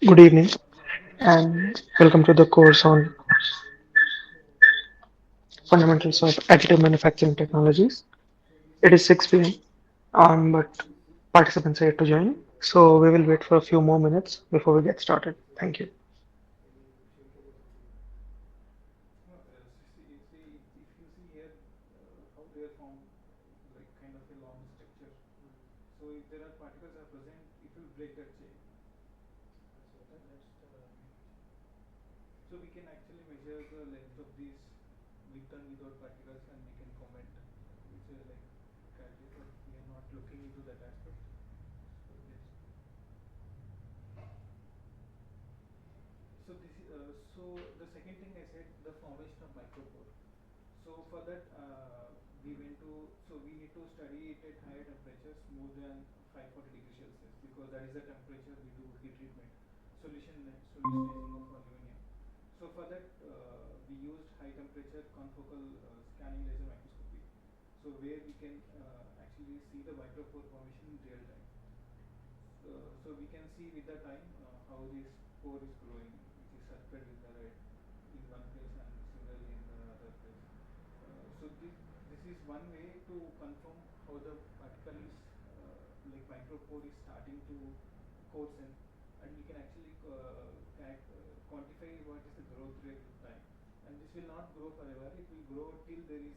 Good evening and welcome to the course on fundamentals of additive manufacturing technologies. It is 6 p.m. But participants are yet to join, so we will wait for a few more minutes before we get started. Thank you. No, if you see here how they are formed, like kind of a long structure. So if there are particles are present, it will break that chain. So that's the main feature. So we can actually measure the length of these with and without particles, and we can comment which is like calculate, but we are not looking into that aspect. So yes. So the second thing I said, the formation of micropore. So for that, we need to study it at higher temperatures, more than 540 degrees Celsius, because that is the temperature we do heat treatment, solutionizing of aluminum. So for that, we used high temperature confocal scanning laser microscopy. So where we can actually see the micropore formation in real time. So we can see with the time how this pore is growing, which is circled with the red in one place and similarly in the other place. So this is one way to confirm how the particle is like micropore is starting to course in, and we can actually quantify what is the growth rate with time. And this will not grow forever; it will grow till there is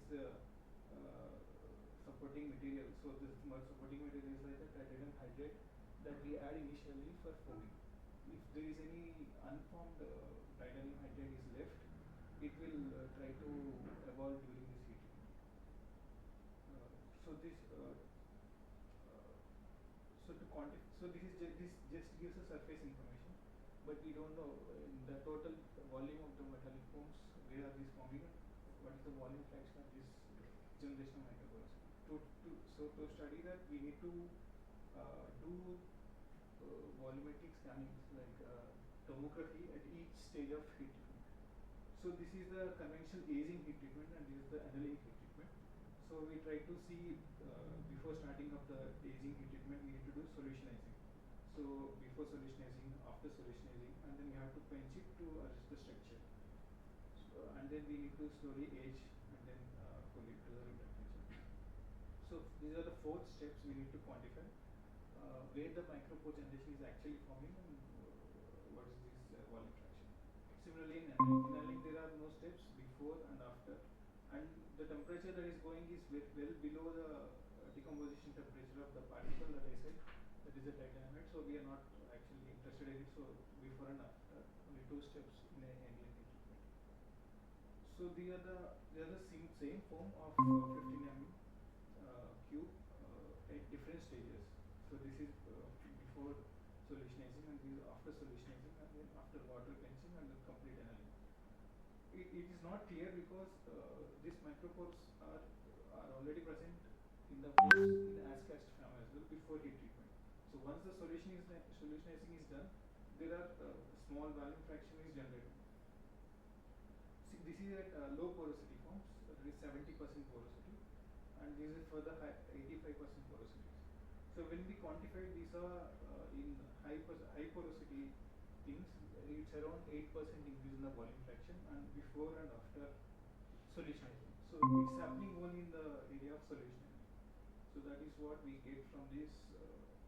supporting material. So this supporting material is like the titanium hydrate that we add initially for foaming. If there is any unformed titanium hydrate is left, it will try to evolve during this heat treatment. So this so to quantify, so this just gives a surface information, but we don't know in the total volume of the metallic foams where are these forming, what is the volume fraction of this generation of micropores. To study that, we need to do volumetric scanning, like tomography at each stage of heat treatment. So this is the conventional aging heat treatment, and this is the annealing heat treatment. So we try to see before starting of the aging heat treatment, we need to do solutionizing. So before solutionizing, after solutionizing, and then we have to quench it to adjust the structure. So, and then we need to slowly age and then cool it to the room temperature. So these are the 4 steps we need to quantify where the micropore generation is actually forming, and what is this volume fraction. Similarly, in annealing there are no steps before and after, and the temperature that is going is well below the decomposition temperature of the particle that I said, that is the titanium. So we are not actually interested in it. So before and after, only 2 steps in a annealing heat treatment. So they are the same form of 15 mm cube at different stages. So this is before solutionizing, and this is after solutionizing, and then after water quenching, and then complete annealing. It is not clear because these micropores are already present in the pores in as cast film as well before heat treatment. So once the solutionizing is done, there are small volume fraction is generated. See, this is at low porosity forms, that is 70% porosity, and this is for the 85% porosity. So when we quantify these are in high porosity things, it's around 8% increase in the volume fraction, and before and after solutionizing. So it's happening only in the area of solutionizing. So that is what we get from these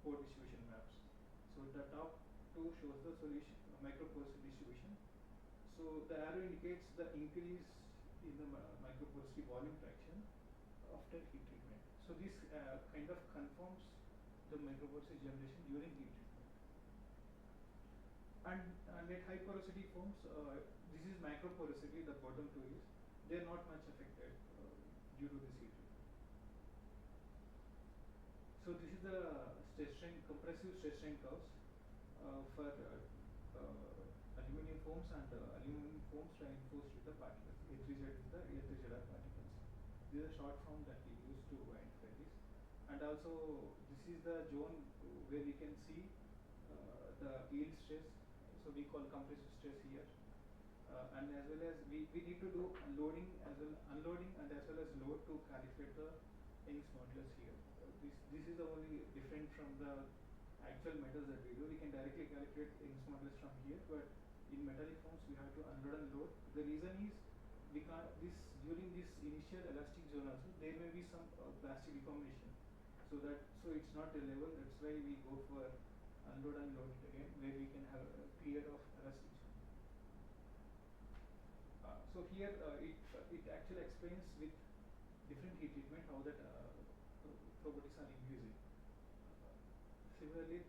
pore distribution maps. So the top two shows the solution micropore distribution. So the arrow indicates the increase in the microporosity volume fraction after heat treatment. So this kind of confirms the microporosity generation during heat treatment. And at high porosity forms, this is macroporosity, the bottom two is, they are not much affected due to this heat treatment. So this is the compressive stress strain curves for aluminum foams, and aluminum foams reinforced with the particles. A3Z is the A3ZR particles. These are short form that we use to identify this. And also this is the zone where we can see the yield stress. So we call compressive stress here. And as well as we need to do unloading and as well as load to calibrate the Young's modulus here. This is the only different from the actual methods that we do. We can directly calculate Young's modulus from here, but in metallic forms we have to unload and load. The reason is we can't this during this initial elastic zone also there may be some plastic deformation, so it's not reliable. That's why we go for unload and load again, where we can have a period of elastic zone. So here it actually explains with different heat treatment how that properties are increasing. Similarly,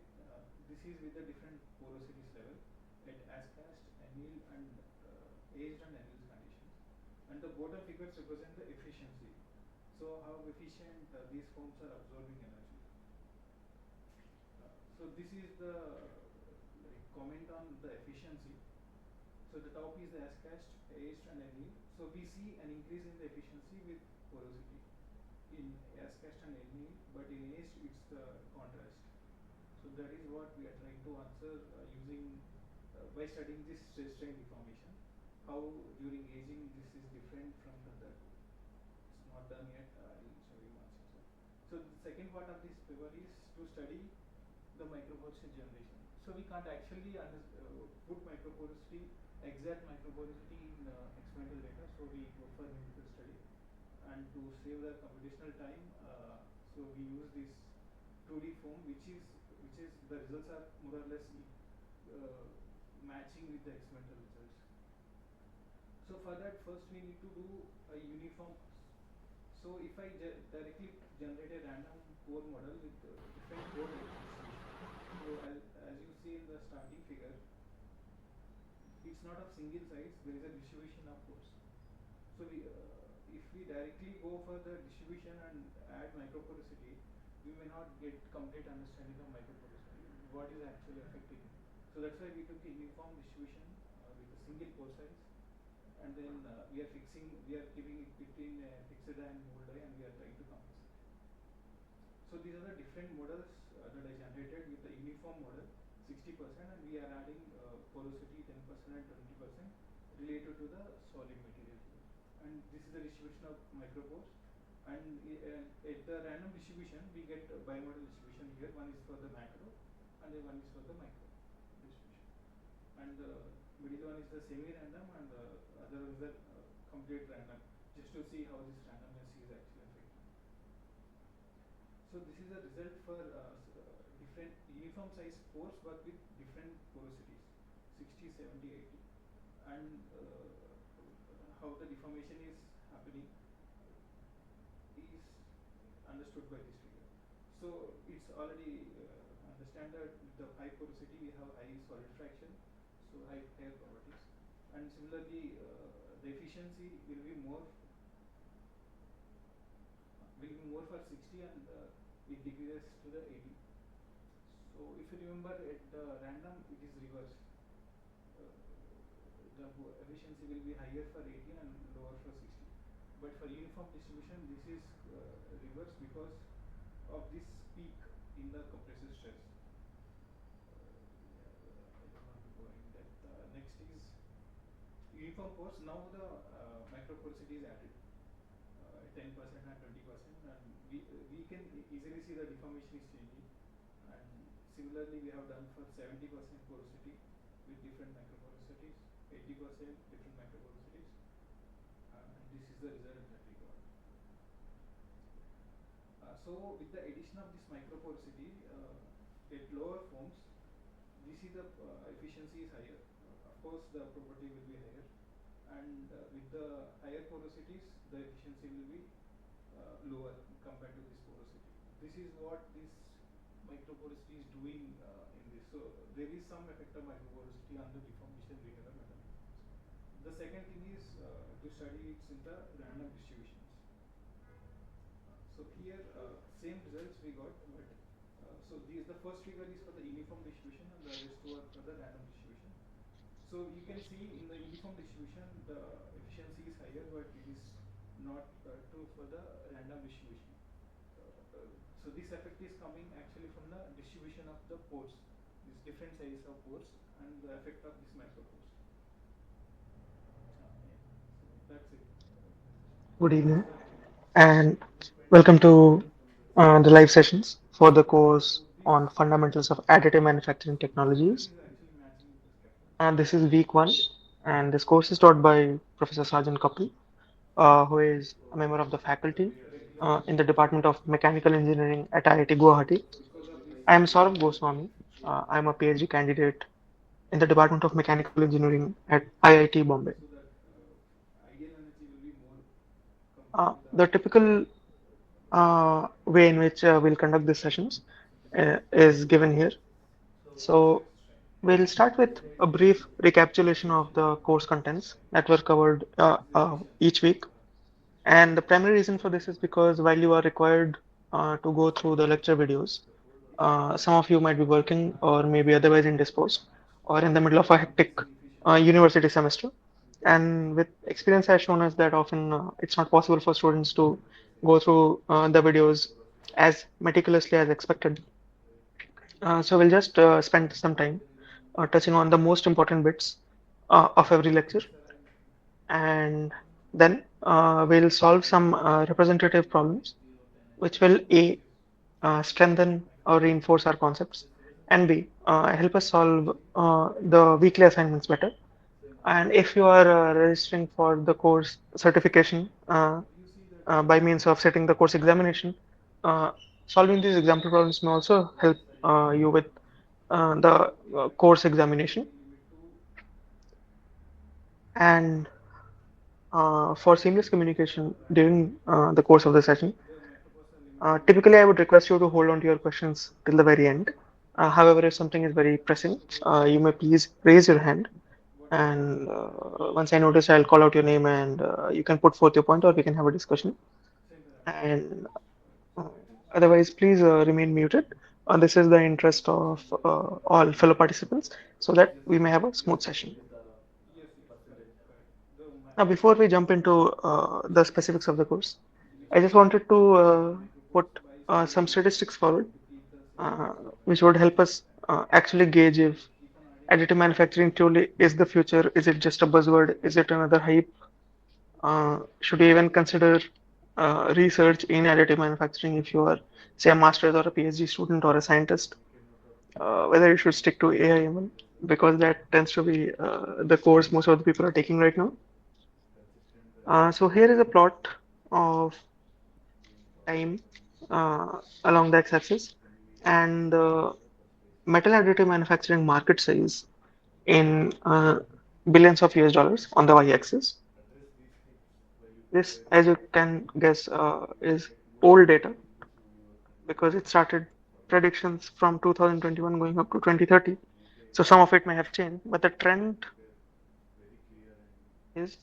this is with the different porosities level at as cast, annealed, and aged and annealed conditions. And the bottom figures represent the efficiency. So how efficient these foams are absorbing energy. So this is the like comment on the efficiency. So the top is the as cast, aged, and annealed. So we see an increase in the efficiency with porosity in as cast and annealed, but in aged it's the contrast. So that is what we are trying to answer using by studying this stress strain deformation. How during aging this is different from the other. It's not done yet. I'll show you once it's done. So the second part of this paper is to study the microporosity generation. So we can't actually put microporosity, exact microporosity in experimental data. So we go for numerical study, and to save the computational time, so we use this 2D form, which is the results are more or less uh, matching with the experimental results. So for that, first we need to do a uniform. So if I directly generate a random pore model with different pore distribution, so as you see in the starting figure, it's not of single size. There is a distribution of pores. So if we directly go for the distribution and add microporosity, we may not get complete understanding of microporosity, what is actually affecting it. So that's why we took a uniform distribution with a single pore size, and then we are keeping it between fixed and mold and we are trying to compensate. So these are the different models that I generated with the uniform model 60%, and we are adding porosity 10% and 20% related to the solid material here. And this is the distribution of micropores. And at the random distribution, we get bimodal distribution here. One is for the macro, and then one is for the micro distribution. And the middle one is the semi-random, and the other one is the complete random, just to see how this randomness is actually affecting. So this is a result for different uniform size pores, but with different porosities, 60, 70, 80, and how the deformation is happening is understood by this figure. So it's already understand that with the high porosity we have high solid fraction, so higher properties, and similarly the efficiency will be more for 60, and it decreases to the 80. So if you remember at random it is reverse. The efficiency will be higher for 80 and lower for 60. But for uniform distribution, this is reverse because of this peak in the compressive stress. I don't want to go in depth. Next is uniform pores. Now the microporosity is added 10% and 20%, and we can easily see the deformation is changing. And similarly, we have done for 70% porosity with different microporosities, 80% different microporosities, and this is the result that we got. So with the addition of this microporosity at lower forms, we see the efficiency is higher. Of course, the property will be higher, and with the higher porosities, the efficiency will be lower compared to this porosity. This is what this microporosity is doing in this. So there is some effect of microporosity on the deformation behavior of metallic forms. The second thing is to study it in the random distributions. So here same results we got, but so the first figure is for the uniform distribution, and the rest two are for the random distribution. So you can see in the uniform distribution the efficiency is higher, but it is not true for the random distribution. So this effect is coming actually from the distribution of the pores, this different size of pores, and the effect of this micropores. Yeah. So that's it. Good This is evening, the and good question welcome and answer to from the session. the live sessions for the So course this on fundamentals of additive manufacturing technologies. This is week one, and this course is taught by Professor Sajan Kapil, who is a member of the faculty in the Department of Mechanical Engineering at IIT Guwahati. I am Sourav Goswami. I am a PhD candidate in the Department of Mechanical Engineering at IIT Bombay. so that ideal energy will be more compared to the The typical way in which we'll conduct these sessions is given here. So we'll start with a brief recapitulation of the course contents that were covered each week. And the primary reason for this is because while you are required to go through the lecture videos, some of you might be working or maybe otherwise indisposed or in the middle of a hectic university semester. And with experience has shown us that often it's not possible for students to go through the videos as meticulously as expected. So we'll just spend some time touching on the most important bits of every lecture, and then we'll solve some representative problems which will A, strengthen or reinforce our concepts, and B, help us solve the weekly assignments better. And if you are registering for the course certification by means of setting the course examination, uh, solving these example problems may also help you with the course examination. And for seamless communication during the course of the session, typically I would request you to hold on to your questions till the very end. However, if something is very pressing, you may please raise your hand, and once I notice, I'll call out your name, and you can put forth your point, or we can have a discussion. And uh, otherwise, please remain muted. This is the interest of all fellow participants, so that we may have a smooth session. yes, yes, correct, correct. The Now, before we jump into the specifics of the course, I just wanted to put some statistics forward, uh, which would help us actually gauge if additive manufacturing truly is the future. Is it just a buzzword? Is it another hype? Should you even consider research in additive manufacturing if you are, say, a master's or a PhD student or a scientist? Whether you should stick to AI/ML because that tends to be the course most of the people are taking right now. So here is a plot of time along the x-axis and the metal additive manufacturing market size in billions of US dollars on the y-axis. This, as you can guess, is old data because it started predictions from 2021 going up to 2030. So some of it may have changed, but the trend is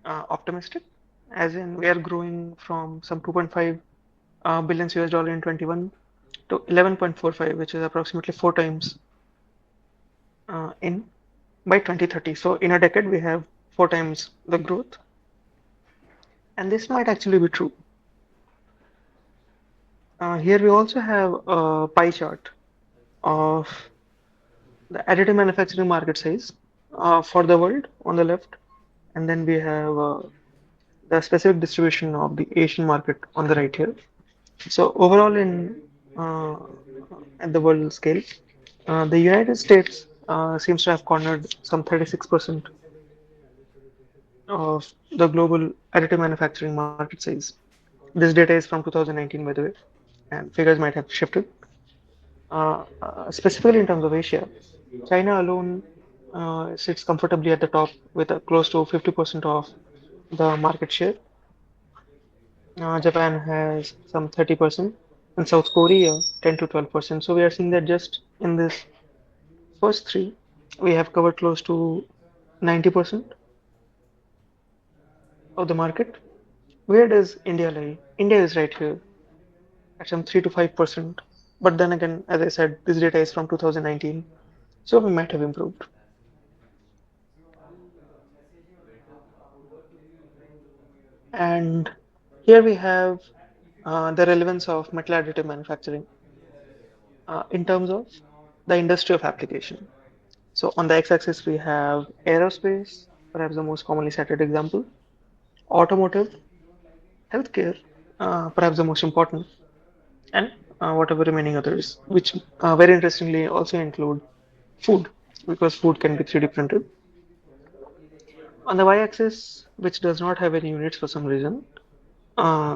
optimistic, as in we are growing from some 2.5 billions US dollar in 21 to 11.45, which is approximately four times in by 2030. So in a decade, we have four times the growth, and this might actually be true. Here we also have a pie chart of the additive manufacturing market size for the world on the left, and then we have the specific distribution of the Asian market on the right here. So overall, in uh, at the world scale, the United States seems to have cornered some 36% of the global additive manufacturing market size. This data is from 2019, by the way, and figures might have shifted. Specifically in terms of Asia, China alone sits comfortably at the top with close to 50% of the market share. Japan has some 30%, and South Korea 10 to 12%. So we are seeing that just in this first three, we have covered close to 90% of the market. Where does India lie? India is right here at some 3 to 5%. But then again, as I said, this data is from 2019, so we might have improved. And here we have the relevance of metal additive manufacturing in terms of the industry of application. So on the x-axis, we have aerospace, perhaps the most commonly cited example, automotive, healthcare, perhaps the most important, and whatever remaining others, which very interestingly also include food. because food can be 3D printed. On the y-axis, which does not have any units for some reason,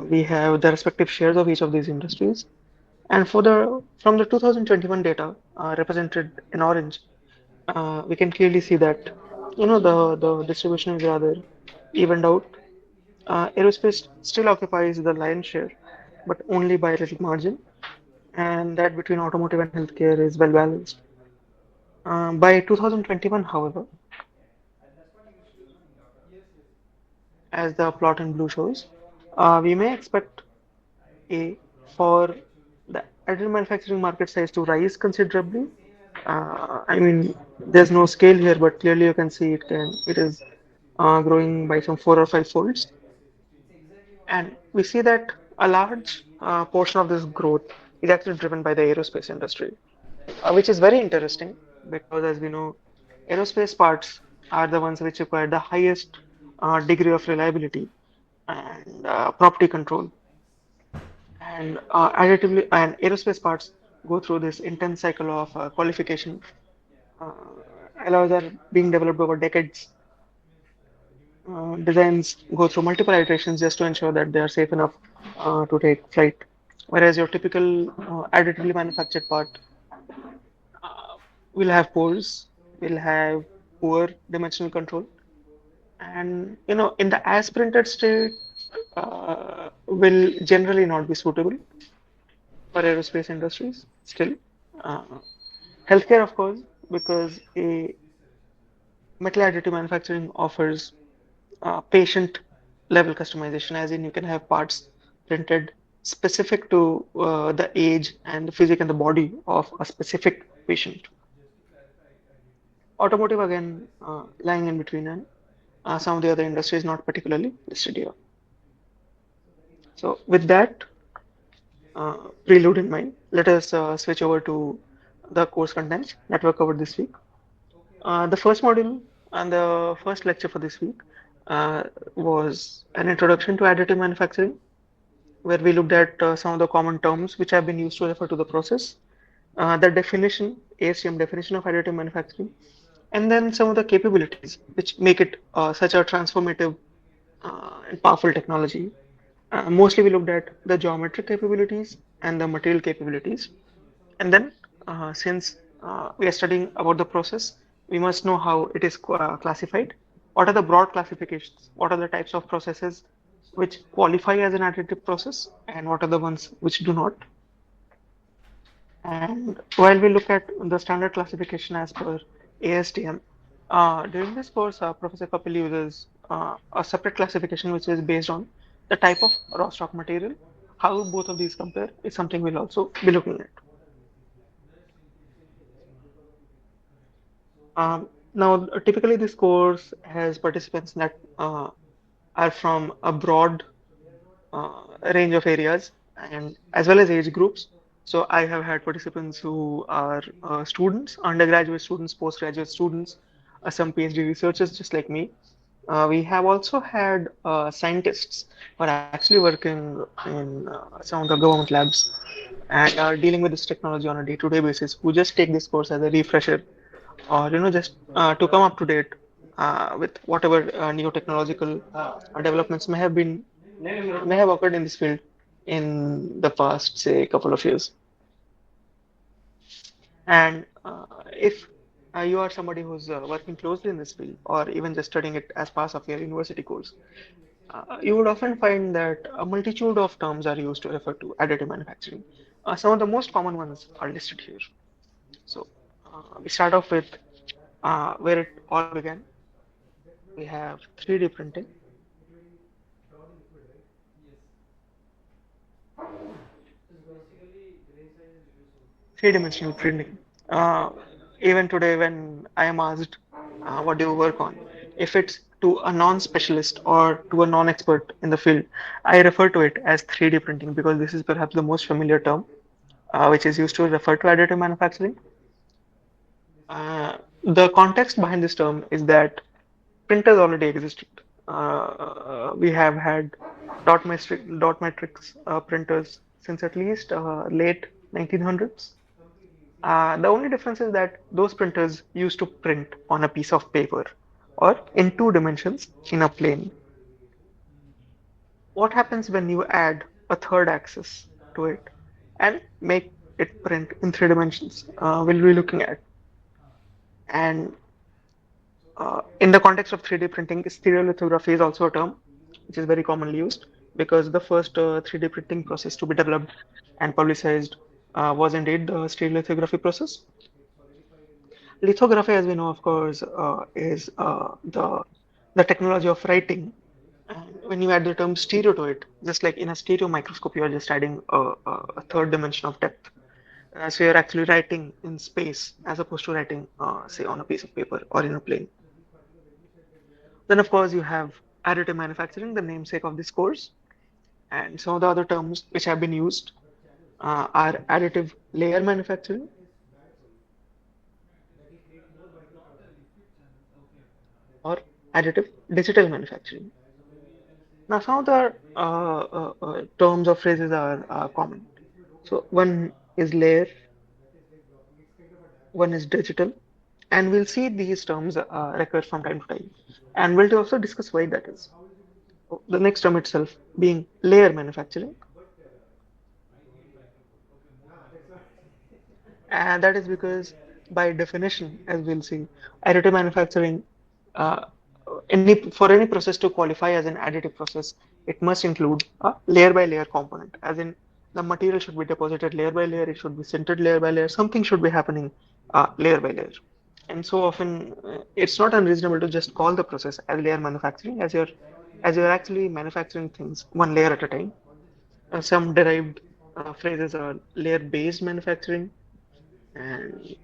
we have the respective shares of each of these industries. And for the from the 2021 data represented in orange, we can clearly see that the distribution is rather evened out. Aerospace still occupies the lion's share, but only by a little margin, and that between automotive and healthcare is well balanced. By 2021, however, as the plot in blue shows, we may expect a for the additive manufacturing market size to rise considerably. I mean, there's no scale here, but clearly you can see it is growing by some 4 or 5 folds, and we see that a large portion of this growth is actually driven by the aerospace industry, which is very interesting because, as we know, aerospace parts are the ones which require the highest degree of reliability and property control. And additively, and aerospace parts go through this intense cycle of qualification. Uh, Alloys are being developed over decades. Designs go through multiple iterations just to ensure that they are safe enough to take flight. Whereas your typical additively manufactured part uh, will have pores, will have poor dimensional control, and in the as printed state will generally not be suitable for aerospace industries still. Uh, Healthcare, of course, because a metal additive manufacturing offers patient level customization, as in you can have parts printed specific to the age and the physique and the body of a specific patient. Automotive, again, lying in between, and some of the other industries not particularly listed here. So, with that prelude in mind, let us switch over to the course contents that were covered this week. The first module and the first lecture for this week uh, was an introduction to additive manufacturing, where we looked at some of the common terms which have been used to refer to the process, the definition, ASTM definition of additive manufacturing, and then some of the capabilities which make it such a transformative and powerful technology. Mostly we looked at the geometric capabilities and the material capabilities. And then, since we are studying about the process, we must know how it is classified. What are the broad classifications? What are the types of processes which qualify as an additive process, and what are the ones which do not? And while we look at the standard classification as per ASTM, during this course, Professor Kapil uses a separate classification which is based on the type of raw stock material. How both of these compare is something we'll also be looking at. Now, typically, this course has participants that are from a broad range of areas and as well as age groups. So, I have had participants who are students, undergraduate students, postgraduate students, some PhD researchers just like me. We have also had scientists who are actually working in some of the government labs and are dealing with this technology on a day-to-day basis who just take this course as a refresher or just to come up to date with whatever new technological developments may have occurred in this field in the past, say, couple of years. And if you are somebody who's working closely in this field or even just studying it as part of your university course, you would often find that a multitude of terms are used to refer to additive manufacturing. Some of the most common ones are listed here. So we start off with where it all began. We have 3D printing, three-dimensional printing. Uh, Even today, when I am asked, what do you work on? If it's to a non-specialist or to a non-expert in the field, I refer to it as 3D printing because this is perhaps the most familiar term, which is used to refer to additive manufacturing. The context behind this term is that printers already existed. We have had dot matrix printers since at least late 1900s. The only difference is that those printers used to print on a piece of paper or in two dimensions in a plane. What happens when you add a third axis to it and make it print in three dimensions? We'll be looking at. And in the context of 3D printing, stereolithography is also a term which is very commonly used because the first 3D printing process to be developed and publicized was indeed the stereolithography process. Lithography, as we know, of course, is the technology of writing. And when you add the term stereo to it, just like in a stereo microscope, you are just adding a third dimension of depth. So you're actually writing in space as opposed to writing, say, on a piece of paper or in a plane. Then, of course, you have additive manufacturing, the namesake of this course. And some of the other terms which have been used are additive layer manufacturing or additive digital manufacturing. Now, some of the terms or phrases are common. So, one is layer, one is digital, and we'll see these terms recur from time to time. And we'll also discuss why that is. So the next term itself being layer manufacturing, and that is because by definition, as we'll see, additive manufacturing, uh, for any process to qualify as an additive process, it must include a layer by layer component, as in the material should be deposited layer by layer, it should be sintered layer by layer, something should be happening layer by layer. And so often, it's not unreasonable to just call the process as layer manufacturing, as you're actually manufacturing things one layer at a time. Some derived phrases are layer-based manufacturing and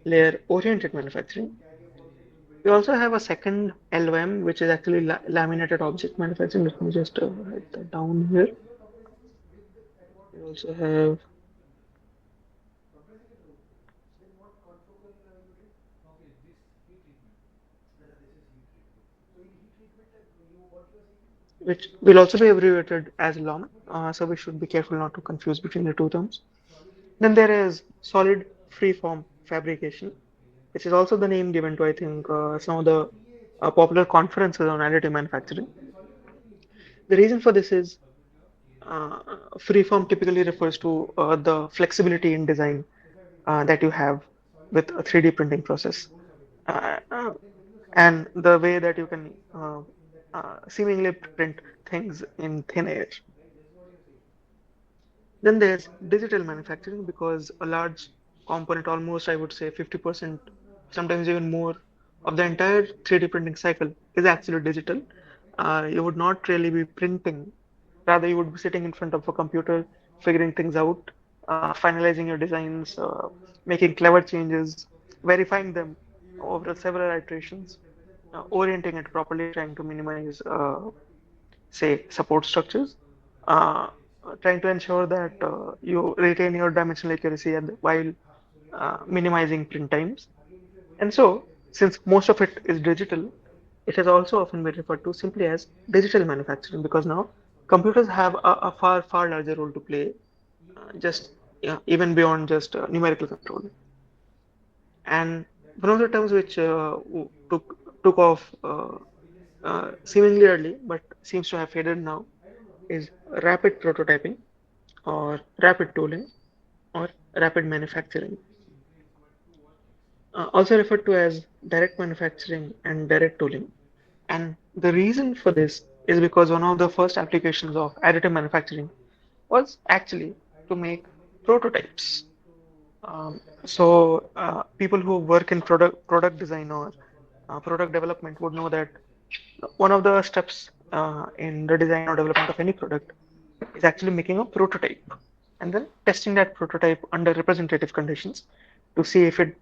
layer-oriented manufacturing. We also have a second LOM, which is actually laminated object manufacturing. Let me just write that down here. We also have which will also be abbreviated as LOM. So we should be careful not to confuse between the two terms. Then there is solid freeform fabrication, which is also the name given to, I think, some of the popular conferences on additive manufacturing. The reason for this is uh, freeform typically refers to the flexibility in design that you have with a 3D printing process, uh, uh, and the way that you can seemingly print things in thin air. Then there's digital manufacturing because a large component, almost I would say 50%, sometimes even more, of the entire 3D printing cycle is actually digital. You would not really be printing, rather, you would be sitting in front of a computer, figuring things out, finalizing your designs, making clever changes, verifying them over several iterations, orienting it properly, trying to minimize say support structures, uh, trying to ensure that you retain your dimensional accuracy while minimizing print times. And so, since most of it is digital, it has also often been referred to simply as digital manufacturing because now computers have a far larger role to play, just even beyond just numerical control. And one of the terms which took off seemingly early, but seems to have faded now, is rapid prototyping or rapid tooling or rapid manufacturing, also referred to as direct manufacturing and direct tooling. And the reason for this is because one of the first applications of additive manufacturing was actually to make prototypes. So people who work in product design or product development would know that one of the steps in the design or development of any product is actually making a prototype and then testing that prototype under representative conditions to see if it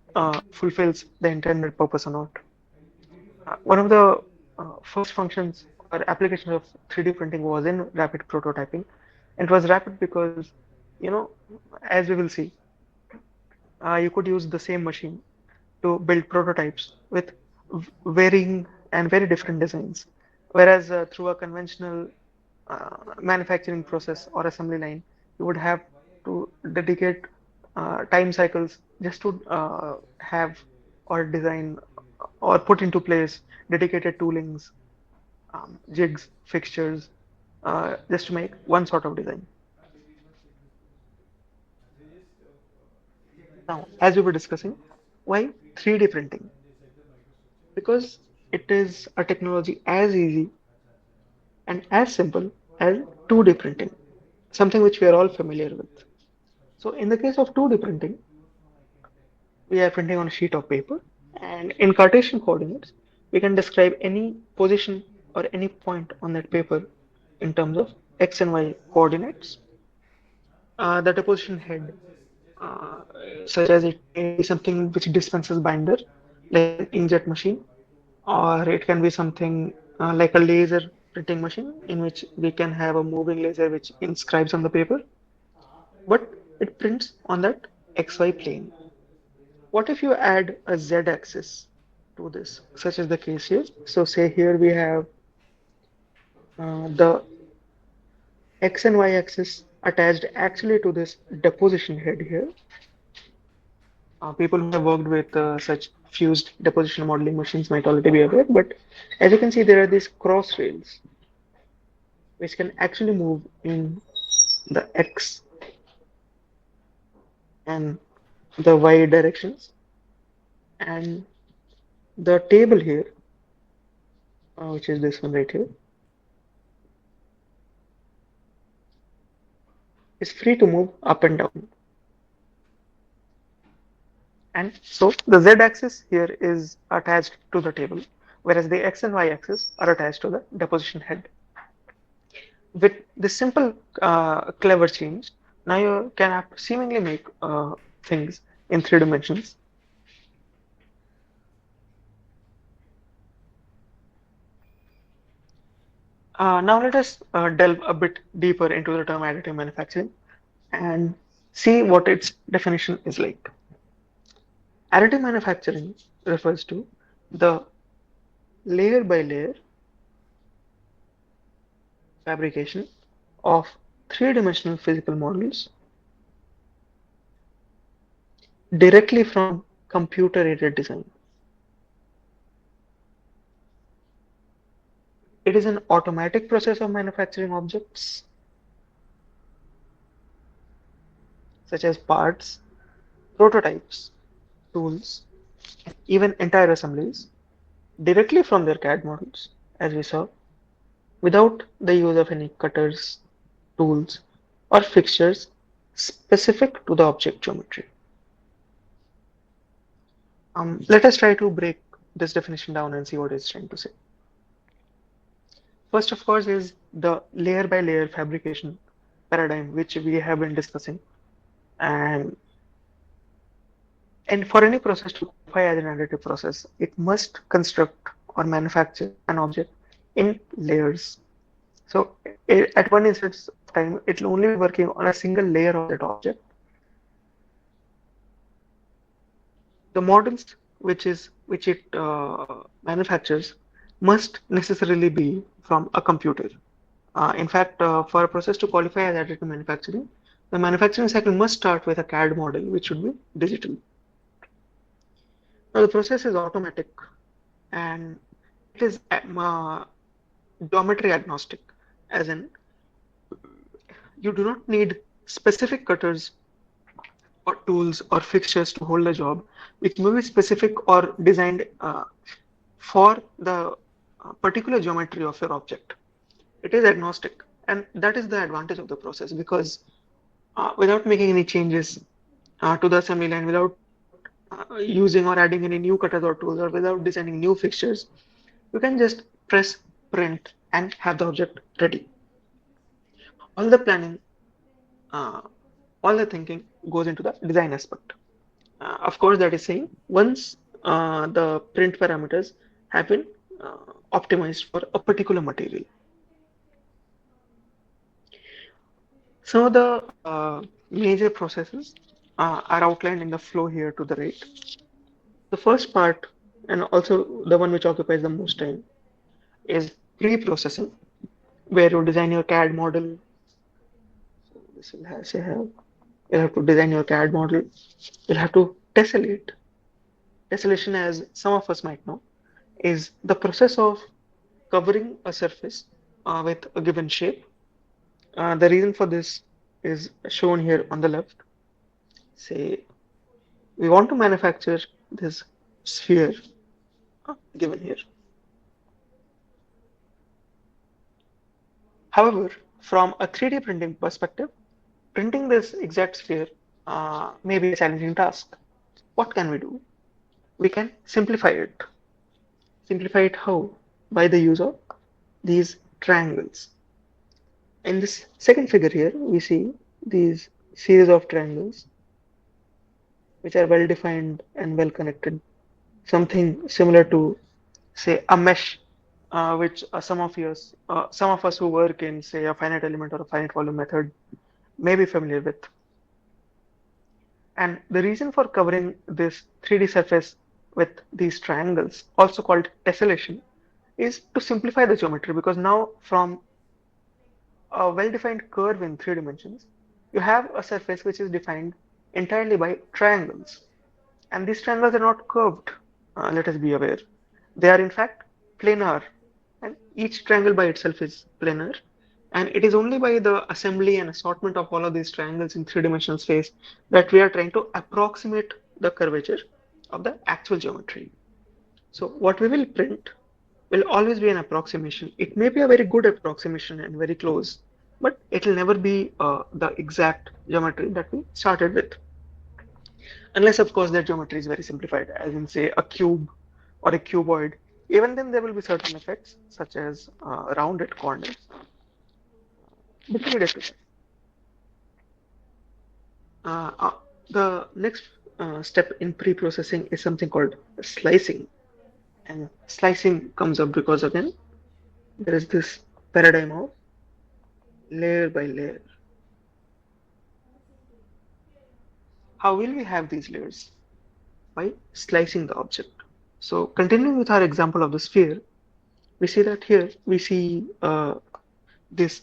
fulfills the intended purpose or not. One of the first functions or applications of 3D printing was in rapid prototyping. It was rapid because, you know, as we will see, you could use the same machine to build prototypes with varying and very different designs. Whereas through a conventional manufacturing process or assembly line, you would have to dedicate time cycles just to have or design or put into place dedicated toolings, jigs, fixtures, just to make one sort of design. Now, as we were discussing, why 3D printing? Because it is a technology as easy and as simple as 2D printing, something which we are all familiar with. So, in the case of 2D printing, we are printing on a sheet of paper, and in Cartesian coordinates, we can describe any position or any point on that paper in terms of x and y coordinates. The deposition head, uh, such as it may be something which dispenses binder, like an inkjet machine, or it can be something like a laser printing machine in which we can have a moving laser which inscribes on the paper, but it prints on that XY plane. What if you add a Z axis to this, such as the case here? So say here we have the X and Y axis attached actually to this deposition head here. People who have worked with such fused deposition modeling machines might already be aware, but as you can see, there are these cross rails which can actually move in the X and the Y directions. And the table here, which is this one right here, is free to move up and down. And so the z-axis here is attached to the table, whereas the x and y-axis are attached to the deposition head. With this simple, clever change, now you can seemingly make things in 3 dimensions. Now let us delve a bit deeper into the term additive manufacturing and see what its definition is like. Additive manufacturing refers to the layer by layer fabrication of 3 dimensional physical models directly from computer aided design. It is an automatic process of manufacturing objects such as parts, prototypes, tools, and even entire assemblies directly from their CAD models, as we saw, without the use of any cutters, tools, or fixtures specific to the object geometry. Let us try to break this definition down and see what it's trying to say. First, of course, is the layer by layer fabrication paradigm, which we have been discussing. And, and for any process to qualify as an additive process, it must construct or manufacture an object in layers. So at one instance of time, it will only be working on a single layer of that object. The models which it manufactures must necessarily be from a computer. In fact, for a process to qualify as additive manufacturing, the manufacturing cycle must start with a CAD model, which should be digital. Now, the process is automatic and it is geometry agnostic, as in you do not need specific cutters or tools or fixtures to hold a job, which may be specific or designed for the particular geometry of your object. It is agnostic, and that is the advantage of the process because without making any changes to the assembly line, without using or adding any new cutters or tools, or without designing new fixtures, you can just press print and have the object ready. All the planning, uh, all the thinking goes into the design aspect. Of course, that is saying once the print parameters have been optimized for a particular material. Some of the major processes are outlined in the flow here to the right. The first part, and also the one which occupies the most time, is pre-processing, where you design your CAD model. So this will have, say, have you'll have to design your CAD model, you'll have to tessellate. Tessellation, as some of us might know, is the process of covering a surface with a given shape. The reason for this is shown here on the left. Say we want to manufacture this sphere given here. However, from a 3D printing perspective, printing this exact sphere may be a challenging task. What can we do? We can simplify it. Simplify it how? By the use of these triangles. In this second figure here, we see these series of triangles which are well defined and well connected. Something similar to, say, a mesh, which some of us who work in, say, a finite element or a finite volume method may be familiar with. And the reason for covering this 3D surface with these triangles, also called tessellation, is to simplify the geometry, because now from a well-defined curve in 3 dimensions, you have a surface which is defined entirely by triangles. And these triangles are not curved, let us be aware. They are in fact planar, and each triangle by itself is planar. And it is only by the assembly and assortment of all of these triangles in 3 dimensional space that we are trying to approximate the curvature of the actual geometry. So what we will print will always be an approximation. It may be a very good approximation and very close, but it will never be the exact geometry that we started with. Unless, of course, that geometry is very simplified, as in, say, a cube or a cuboid. Even then, there will be certain effects, such as rounded corners. But leave it at that. Uh, uh, the next step in pre-processing is something called slicing. And slicing comes up because, again, there is this paradigm of layer by layer. How will we have these layers? By slicing the object. So continuing with our example of the sphere, we see that here we see this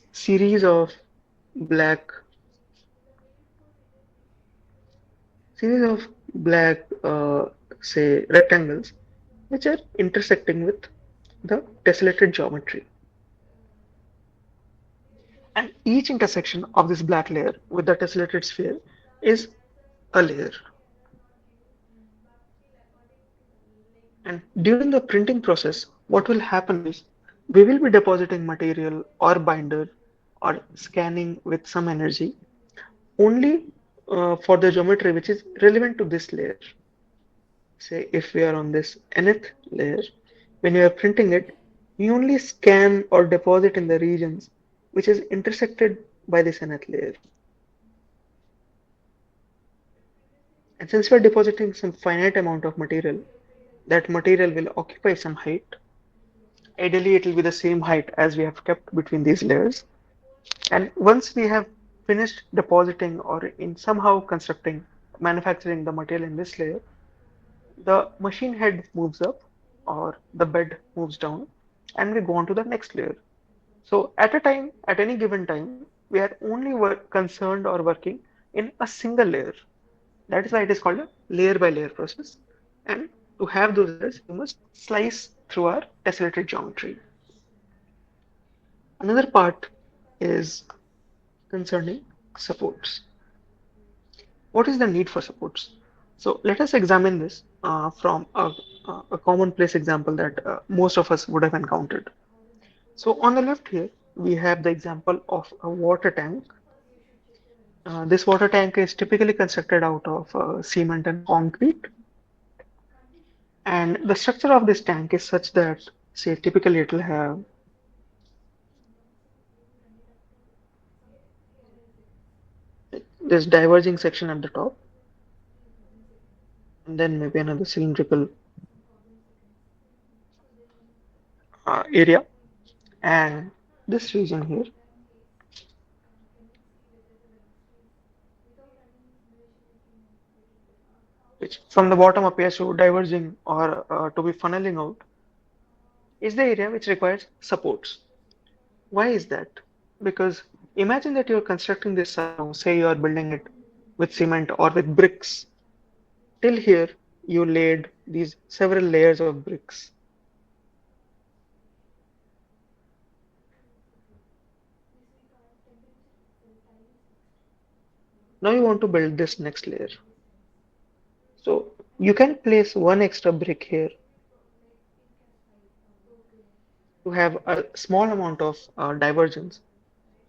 black series of black say rectangles which are intersecting with the tessellated geometry, and each intersection of this black layer with the tessellated sphere is a layer. And during the printing process, what will happen is we will be depositing material or binder or scanning with some energy only for the geometry which is relevant to this layer. Say if we are on this nth layer, when you are printing it, you only scan or deposit in the regions which is intersected by this nth layer. And since we are depositing some finite amount of material, that material will occupy some height. Ideally, it will be the same height as we have kept between these layers. And once we have finished depositing or in somehow constructing, manufacturing the material in this layer, the machine head moves up or the bed moves down, and we go on to the next layer. So at any given time, we are only concerned or working in a single layer. That is why it is called a layer by layer process. And to have those layers, you must slice through our tessellated geometry. Another part is concerning supports. What is the need for supports? So let us examine this from a commonplace example that most of us would have encountered. So on the left here, we have the example of a water tank. This water tank is typically constructed out of cement and concrete. And the structure of this tank is such that, say, typically it will have this diverging section at the top, and then maybe another cylindrical area, and this region here, which from the bottom appears to diverging or to be funneling out, is the area which requires supports. Why is that? Because imagine that you're constructing this, say you are building it with cement or with bricks. Till here, you laid these several layers of bricks. Now you want to build this next layer. So you can place one extra brick here to have a small amount of divergence.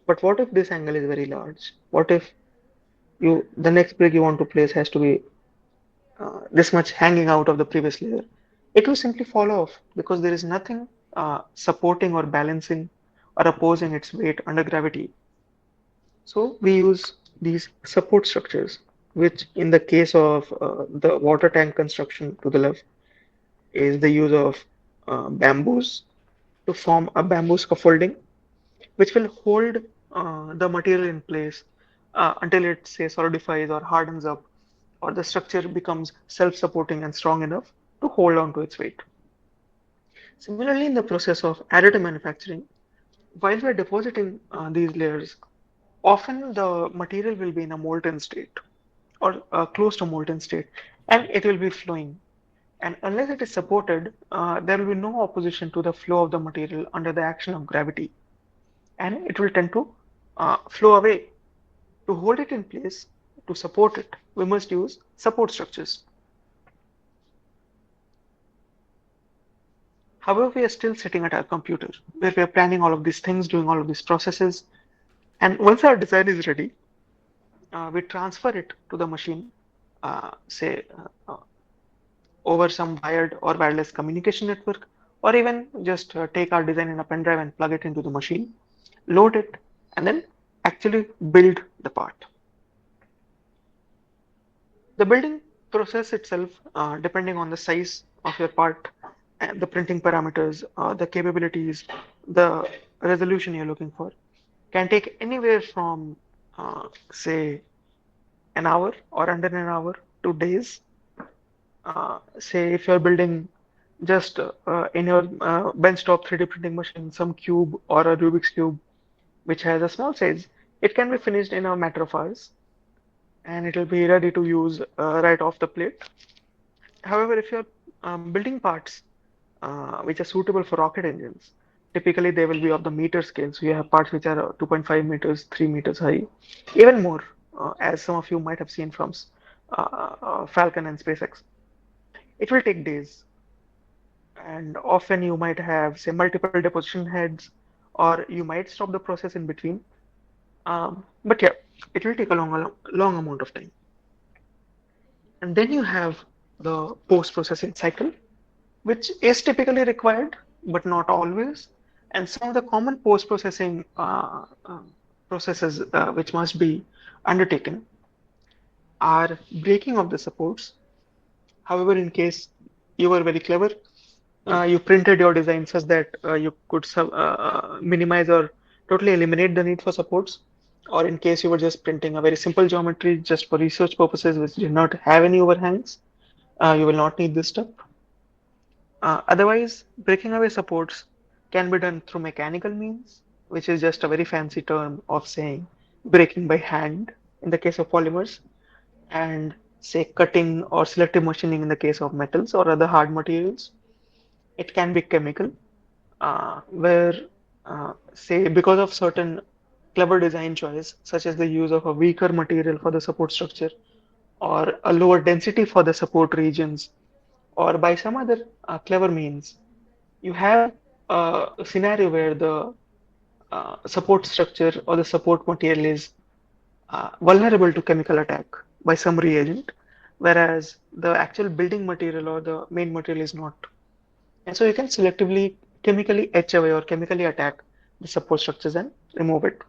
But what if this angle is very large? What if the next brick you want to place has to be this much hanging out of the previous layer? It will simply fall off because there is nothing supporting or balancing or opposing its weight under gravity. So we use these support structures, which in the case of the water tank construction to the left is the use of bamboos to form a bamboo scaffolding, which will hold the material in place until it say solidifies or hardens up, or the structure becomes self-supporting and strong enough to hold on to its weight. Similarly, in the process of additive manufacturing, while we are depositing these layers, often the material will be in a molten state or close to molten state, and it will be flowing. And unless it is supported, there will be no opposition to the flow of the material under the action of gravity, and it will tend to flow away. To hold it in place, to support it, we must use support structures. However, we are still sitting at our computer where we are planning all of these things, doing all of these processes, and once our design is ready, we transfer it to the machine, say over some wired or wireless communication network, or even just take our design in a pen drive and plug it into the machine, load it, and then actually build the part. The building process itself, depending on the size of your part and the printing parameters, the capabilities, the resolution you're looking for, can take anywhere from, say, an hour or under an hour to days. Say, if you're building just in your benchtop 3D printing machine, some cube or a Rubik's cube, which has a small size, it can be finished in a matter of hours and it will be ready to use right off the plate. However, if you're building parts which are suitable for rocket engines, typically they will be of the meter scale. So you have parts which are 2.5 meters, 3 meters high, even more, as some of you might have seen from Falcon and SpaceX. It will take days, and often you might have, say, multiple deposition heads, or you might stop the process in between. But yeah, it will take a long amount of time. And then you have the post-processing cycle, which is typically required, but not always. And some of the common post-processing processes which must be undertaken are breaking of the supports. However, in case you were very clever, you printed your design such that you could minimize or totally eliminate the need for supports. Or in case you were just printing a very simple geometry just for research purposes, which did not have any overhangs, you will not need this step. Otherwise, breaking away supports can be done through mechanical means, which is just a very fancy term of saying breaking by hand in the case of polymers, and say cutting or selective machining in the case of metals or other hard materials. It can be chemical, where, say, because of certain clever design choice, such as the use of a weaker material for the support structure, or a lower density for the support regions, or by some other clever means, you have a scenario where the support structure or the support material is vulnerable to chemical attack by some reagent, whereas the actual building material or the main material is not. And so you can selectively chemically etch away or chemically attack the support structures and remove it.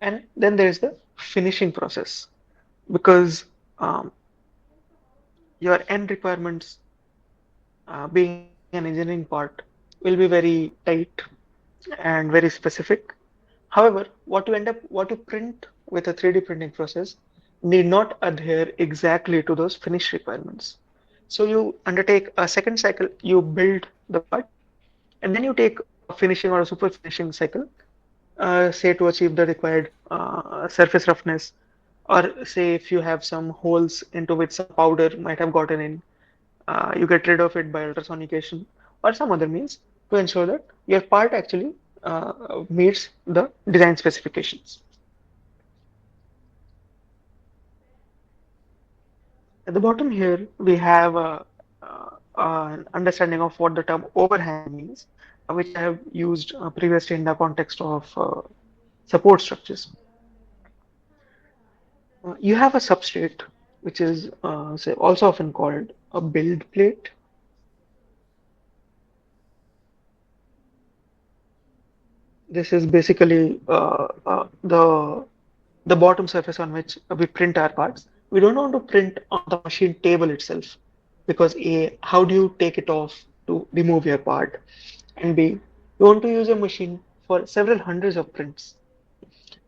And then there is the finishing process, because um, your end requirements, being an engineering part, will be very tight and very specific. However, what you print with a 3D printing process need not adhere exactly to those finished requirements. So you undertake a second cycle, you build the part, and then you take a finishing or a super finishing cycle, say to achieve the required surface roughness, Or say if you have some holes into which some powder might have gotten in, you get rid of it by ultrasonication or some other means to ensure that your part actually meets the design specifications. At the bottom here, we have an understanding of what the term overhang means, which I have used previously in the context of support structures. You have a substrate, which is say also often called a build plate. This is basically the bottom surface on which we print our parts. We don't want to print on the machine table itself because A, how do you take it off to remove your part? And B, you want to use a machine for several hundreds of prints.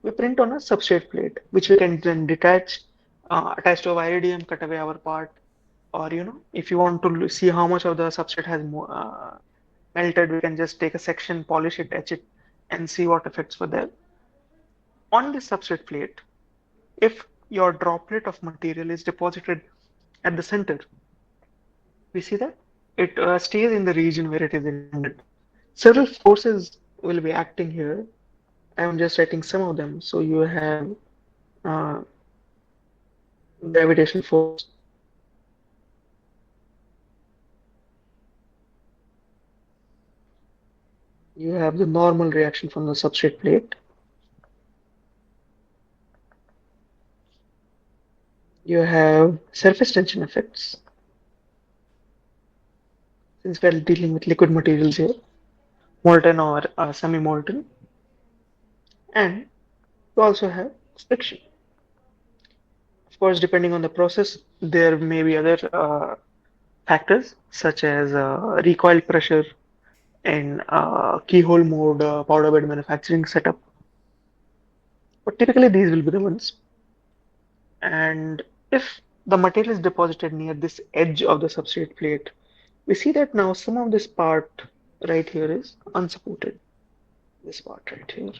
We print on a substrate plate, which we can then detach, attach to a iridium, cut away our part, or if you want to see how much of the substrate has melted, we can just take a section, polish it, etch it, and see what effects were there. On this substrate plate, if your droplet of material is deposited at the center, we see that it stays in the region where it is intended. Several forces will be acting here. I'm just writing some of them. So you have uh, gravitational force, you have the normal reaction from the substrate plate, you have surface tension effects, since we're dealing with liquid materials here, molten or semi-molten, and you also have friction. Of course, depending on the process, there may be other factors such as recoil pressure in keyhole mode powder bed manufacturing setup. But typically, these will be the ones. And if the material is deposited near this edge of the substrate plate, we see that now some of this part right here is unsupported. This part right here.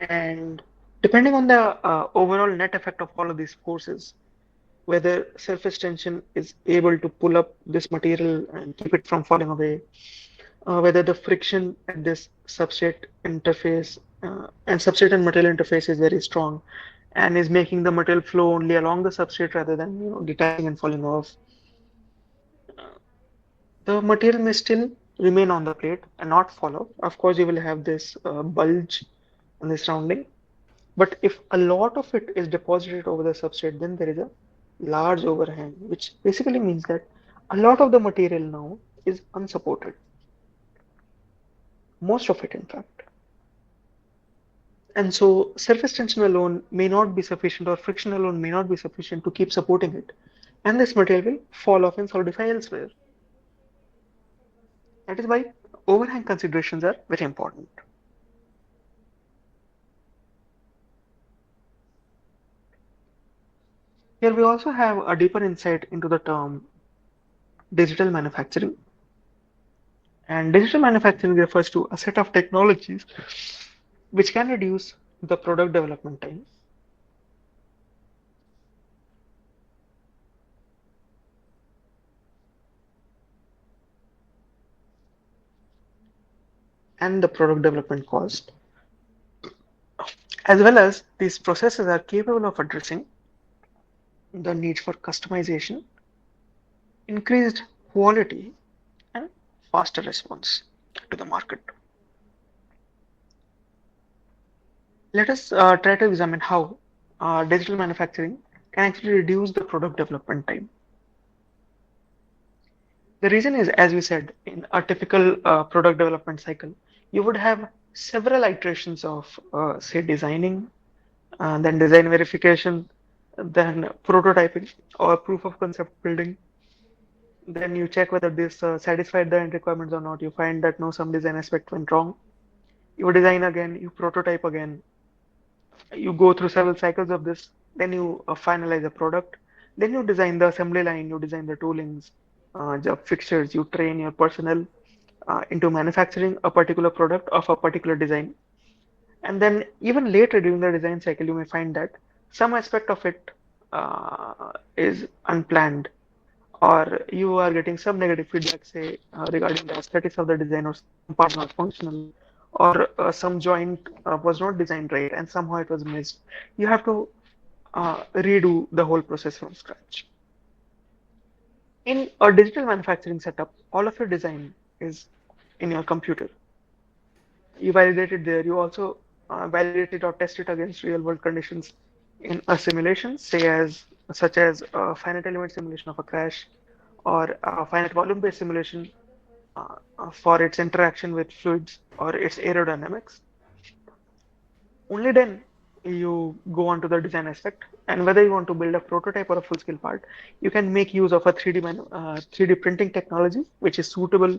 And depending on the overall net effect of all of these forces, whether surface tension is able to pull up this material and keep it from falling away, whether the friction at this substrate interface and substrate and material interface is very strong and is making the material flow only along the substrate rather than detaching and falling off. The material may still remain on the plate and not fall off. Of course, you will have this bulge on the surrounding. But if a lot of it is deposited over the substrate, then there is a large overhang, which basically means that a lot of the material now is unsupported. Most of it, in fact. And so surface tension alone may not be sufficient, or friction alone may not be sufficient to keep supporting it. And this material will fall off and solidify elsewhere. That is why overhang considerations are very important. Here we also have a deeper insight into the term digital manufacturing. And digital manufacturing refers to a set of technologies which can reduce the product development time and the product development cost, as well as these processes are capable of addressing the need for customization, increased quality, and faster response to the market. Let us try to examine how digital manufacturing can actually reduce the product development time. The reason is, as we said, in a typical product development cycle, you would have several iterations of, say, designing, then design verification, then prototyping or proof of concept building. Then you check whether this satisfied the end requirements or not. You find that no, some design aspect went wrong. You design again, you prototype again, you go through several cycles of this, then you finalize a product, then you design the assembly line, you design the toolings, job fixtures, you train your personnel into manufacturing a particular product of a particular design, And then even later during the design cycle, you may find that some aspect of it is unplanned, or you are getting some negative feedback, say regarding the aesthetics of the design, or some part not functional, or some joint was not designed right and somehow it was missed. You have to redo the whole process from scratch. In a digital manufacturing setup, all of your design is in your computer. You validate it there. You also validate it or test it against real world conditions in a simulation, say as such as a finite element simulation of a crash, or a finite volume based simulation for its interaction with fluids or its aerodynamics. Only then you go on to the design aspect, and whether you want to build a prototype or a full scale part, you can make use of a 3D printing technology which is suitable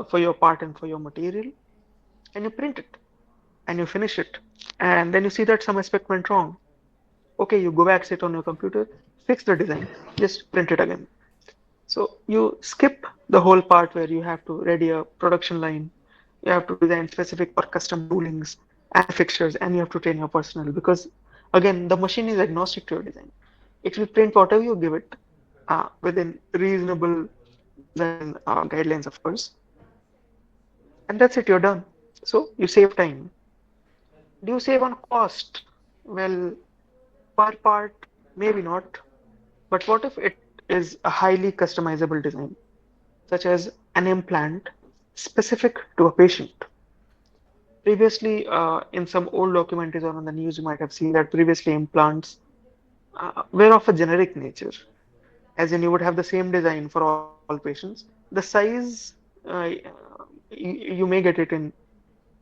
for your part and for your material, and you print it and you finish it, and then you see that some aspect went wrong. Okay, you go back, sit on your computer, fix the design, just print it again. So you skip the whole part where you have to ready a production line, you have to design specific or custom toolings and fixtures, and you have to train your personnel, because again, the machine is agnostic to your design. It will print whatever you give it within reasonable design guidelines, of course, and that's it, you're done. So you save time. Do you save on cost? Well, per part, maybe not. But what if it is a highly customizable design, such as an implant specific to a patient? Previously, in some old documentaries or on the news, you might have seen that previously implants were of a generic nature, as in you would have the same design for all patients. The size, you may get it in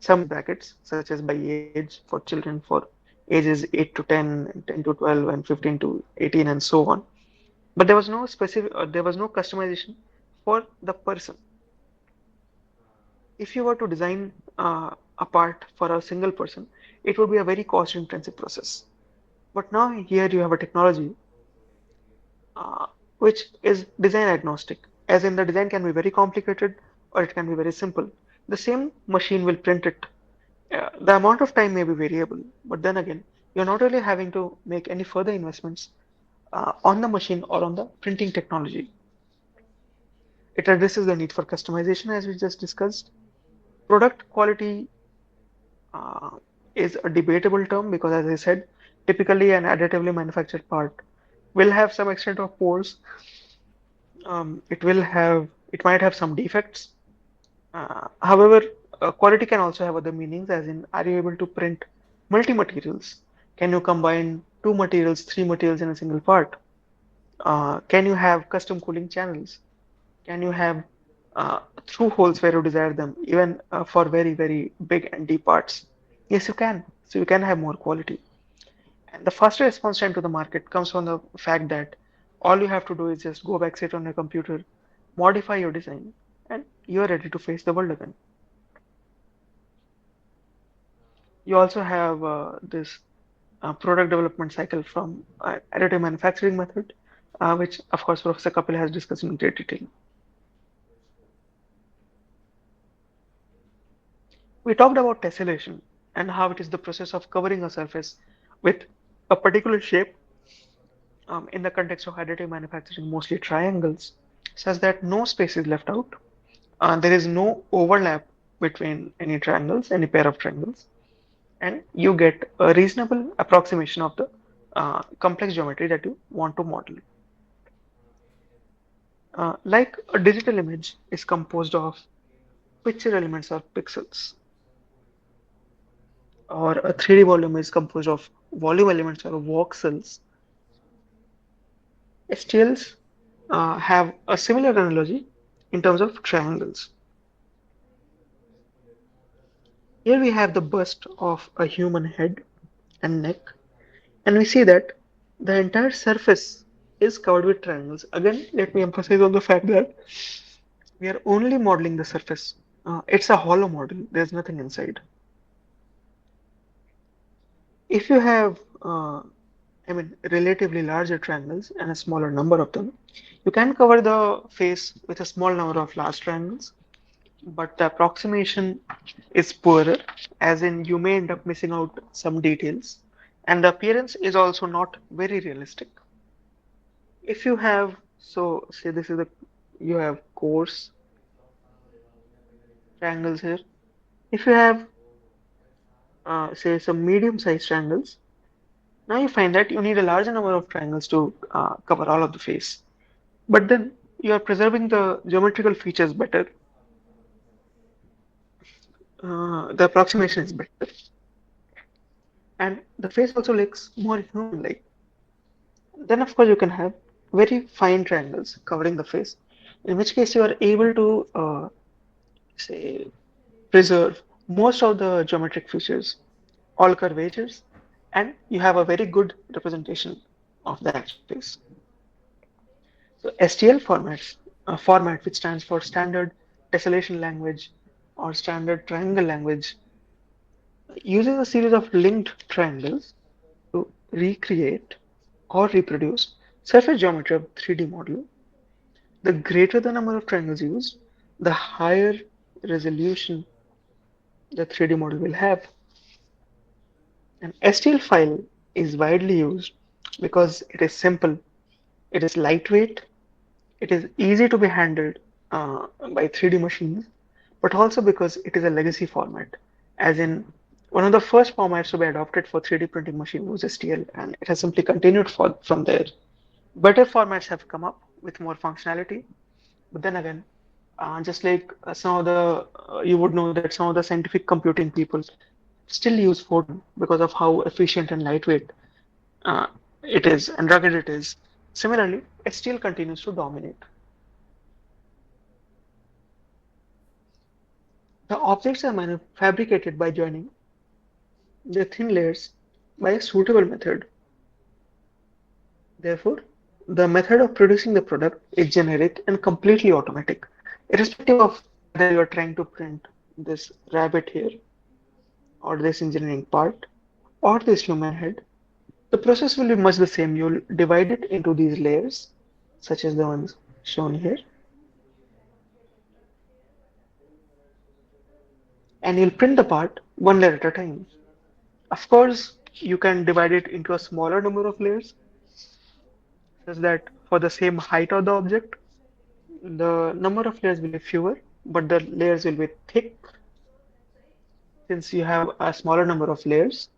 some age brackets, such as by age for children for ages 8 to 10, 10 to 12, and 15 to 18, and so on. But there was no customization for the person. If you were to design a part for a single person, it would be a very cost intensive process. But now here you have a technology uh, which is design agnostic, as in the design can be very complicated or it can be very simple. The same machine will print it. The amount of time may be variable, but then again, you're not really having to make any further investments on the machine or on the printing technology. It addresses the need for customization, as we just discussed. Product quality uh, is a debatable term because, as I said, typically an additively manufactured part will have some extent of pores. It might have some defects. However, quality can also have other meanings, as in, are you able to print multi-materials? Can you combine two materials, three materials in a single part? Can you have custom cooling channels? Can you have through holes where you desire them, even for very, very big and deep parts? Yes, you can. So you can have more quality. And the faster response time to the market comes from the fact that all you have to do is just go back, sit on your computer, modify your design, and you're ready to face the world again. You also have this product development cycle from additive manufacturing method, which of course Professor Kapil has discussed in great detail. We talked about tessellation and how it is the process of covering a surface with a particular shape, in the context of additive manufacturing, mostly triangles, such that no space is left out. There is no overlap between any triangles, any pair of triangles, and you get a reasonable approximation of the complex geometry that you want to model. Like a digital image is composed of picture elements or pixels, or a 3D volume is composed of volume elements or voxels. STLs have a similar analogy in terms of triangles. Here we have the bust of a human head and neck, and we see that the entire surface is covered with triangles. Again, let me emphasize on the fact that we are only modeling the surface. It's a hollow model, there's nothing inside. If you have, relatively larger triangles and a smaller number of them, you can cover the face with a small number of large triangles. but the approximation is poorer, as in you may end up missing out some details, and the appearance is also not very realistic. If you have, so say this is a, you have coarse triangles here. If you have, say, some medium-sized triangles, now you find that you need a larger number of triangles to cover all of the face. But then you are preserving the geometrical features better. The approximation is better, and the face also looks more human-like. Then, of course, you can have very fine triangles covering the face, in which case you are able to, say, preserve most of the geometric features, all curvatures, and you have a very good representation of the actual face. So STL formats, a format which stands for Standard Tessellation Language or Standard Triangle Language, uses a series of linked triangles to recreate or reproduce surface geometry of 3D model. The greater the number of triangles used, the higher resolution the 3D model will have. An STL file is widely used because it is simple, it is lightweight, it is easy to be handled by 3D machines, but also because it is a legacy format, as in one of the first formats to be adopted for 3D printing machine was STL, and it has simply continued from there. Better formats have come up with more functionality, but then again, just like some of the, you would know that some of the scientific computing people still use Fortran because of how efficient and lightweight uh, it is and rugged it is. Similarly, STL continues to dominate. The objects are fabricated by joining the thin layers by a suitable method. Therefore, the method of producing the product is generic and completely automatic, irrespective of whether you are trying to print this rabbit here, or this engineering part, or this human head. The process will be much the same. You'll divide it into these layers, such as the ones shown here, and you'll print the part one layer at a time. Of course, you can divide it into a smaller number of layers, such that for the same height of the object, the number of layers will be fewer, but the layers will be thick. Since you have a smaller number of layers,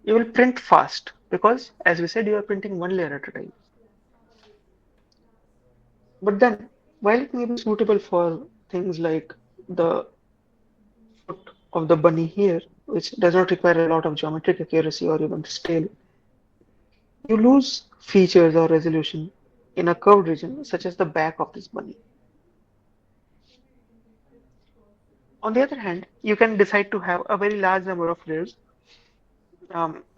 you will print fast because, as we said, you are printing one layer at a time. But then, while it may be suitable for things like the foot of the bunny here, which does not require a lot of geometric accuracy or even scale, you lose features or resolution in a curved region, such as the back of this bunny. On the other hand, you can decide to have a very large number of layers.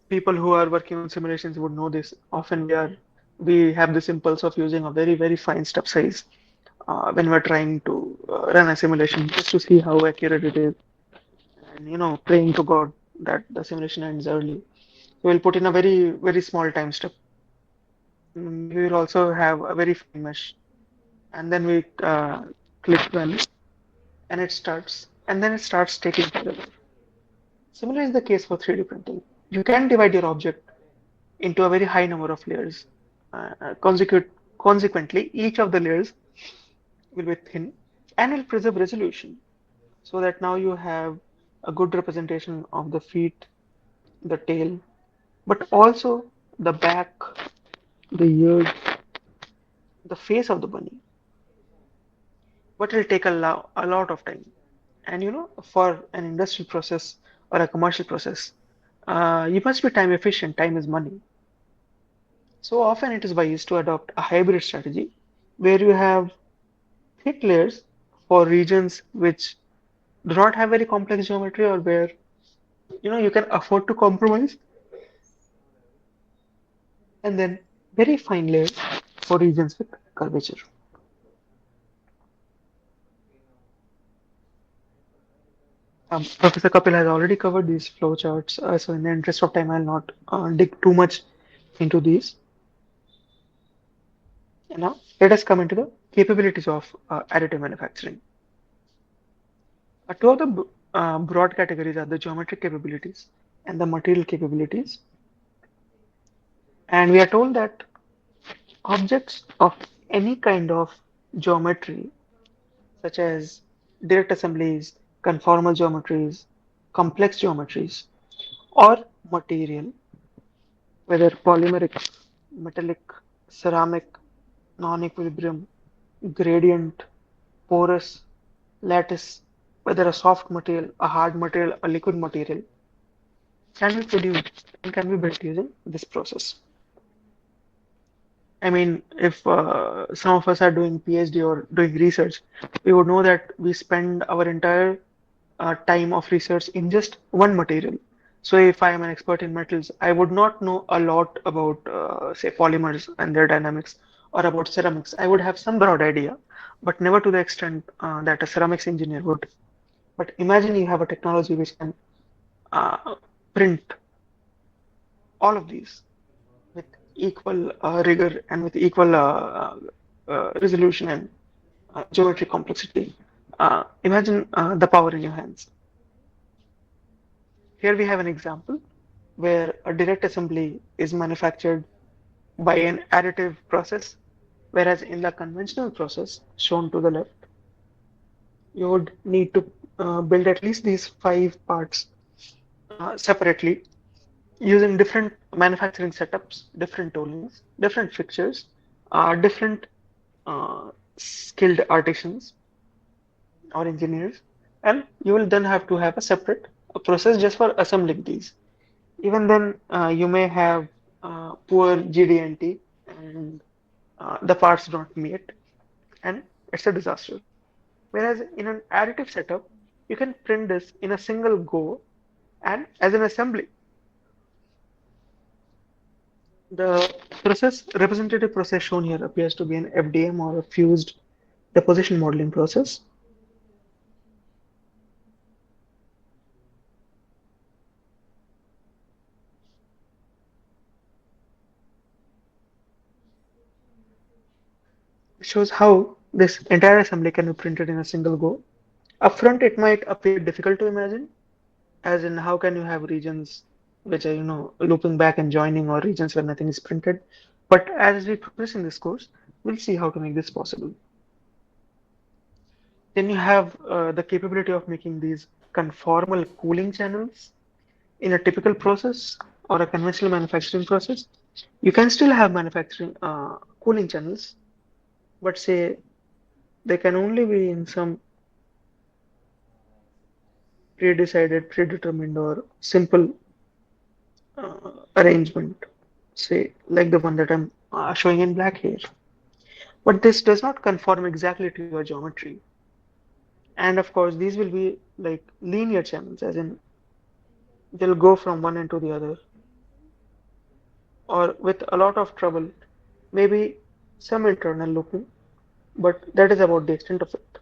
People who are working on simulations would know this. Often we have this impulse of using a very, very fine step size when we're trying to run a simulation just to see how accurate it is, and praying to God that the simulation ends early. So we'll put in a very, very small time step. We will also have a very fine mesh, and then we click run, and it starts, and then it starts taking forever. Similar is the case for 3D printing. You can divide your object into a very high number of layers. Consequently, each of the layers will be thin and will preserve resolution, so that now you have a good representation of the feet, the tail, but also the back, the ears, the face of the bunny. But it'll take a lot of time. And for an industrial process or a commercial process, you must be time efficient. Time is money. So often it is wise to adopt a hybrid strategy where you have thick layers for regions which do not have very complex geometry, or where you can afford to compromise, and then very fine layers for regions with curvature. Professor Kapil has already covered these flowcharts, so in the interest of time, I'll not dig too much into these. And now let us come into the capabilities of additive manufacturing. Two of the broad categories are the geometric capabilities and the material capabilities. And we are told that objects of any kind of geometry, such as direct assemblies, conformal geometries, complex geometries, or material, whether polymeric, metallic, ceramic, non-equilibrium, gradient, porous, lattice, whether a soft material, a hard material, a liquid material, can be produced and can be built using this process. I mean, if some of us are doing PhD or doing research, we would know that we spend our entire time of research in just one material. So if I am an expert in metals, I would not know a lot about, say, polymers and their dynamics or about ceramics. I would have some broad idea, but never to the extent that a ceramics engineer would. But imagine you have a technology which can uh, print all of these with equal rigor and with equal resolution and geometry complexity. Imagine the power in your hands. Here we have an example where a direct assembly is manufactured by an additive process, whereas in the conventional process shown to the left, you would need to build at least these five parts separately using different manufacturing setups, different toolings, different fixtures, different skilled artisans or engineers, and you will then have to have a separate process just for assembling these. Even then, you may have poor GD&T and the parts don't meet, and it's a disaster. Whereas in an additive setup, you can print this in a single go and as an assembly. The representative process shown here appears to be an FDM or a fused deposition modeling process. It shows how this entire assembly can be printed in a single go. Upfront, it might appear difficult to imagine, as in how can you have regions which are, looping back and joining, or regions where nothing is printed. But as we progress in this course, we'll see how to make this possible. Then you have the capability of making these conformal cooling channels in a typical process or a conventional manufacturing process. You can still have manufacturing cooling channels, but say they can only be in some pre-decided, predetermined, or simple arrangement, say like the one that I'm showing in black here. But this does not conform exactly to your geometry. And of course, these will be like linear channels, as in they'll go from one end to the other, or with a lot of trouble, maybe some internal looping, but that is about the extent of it.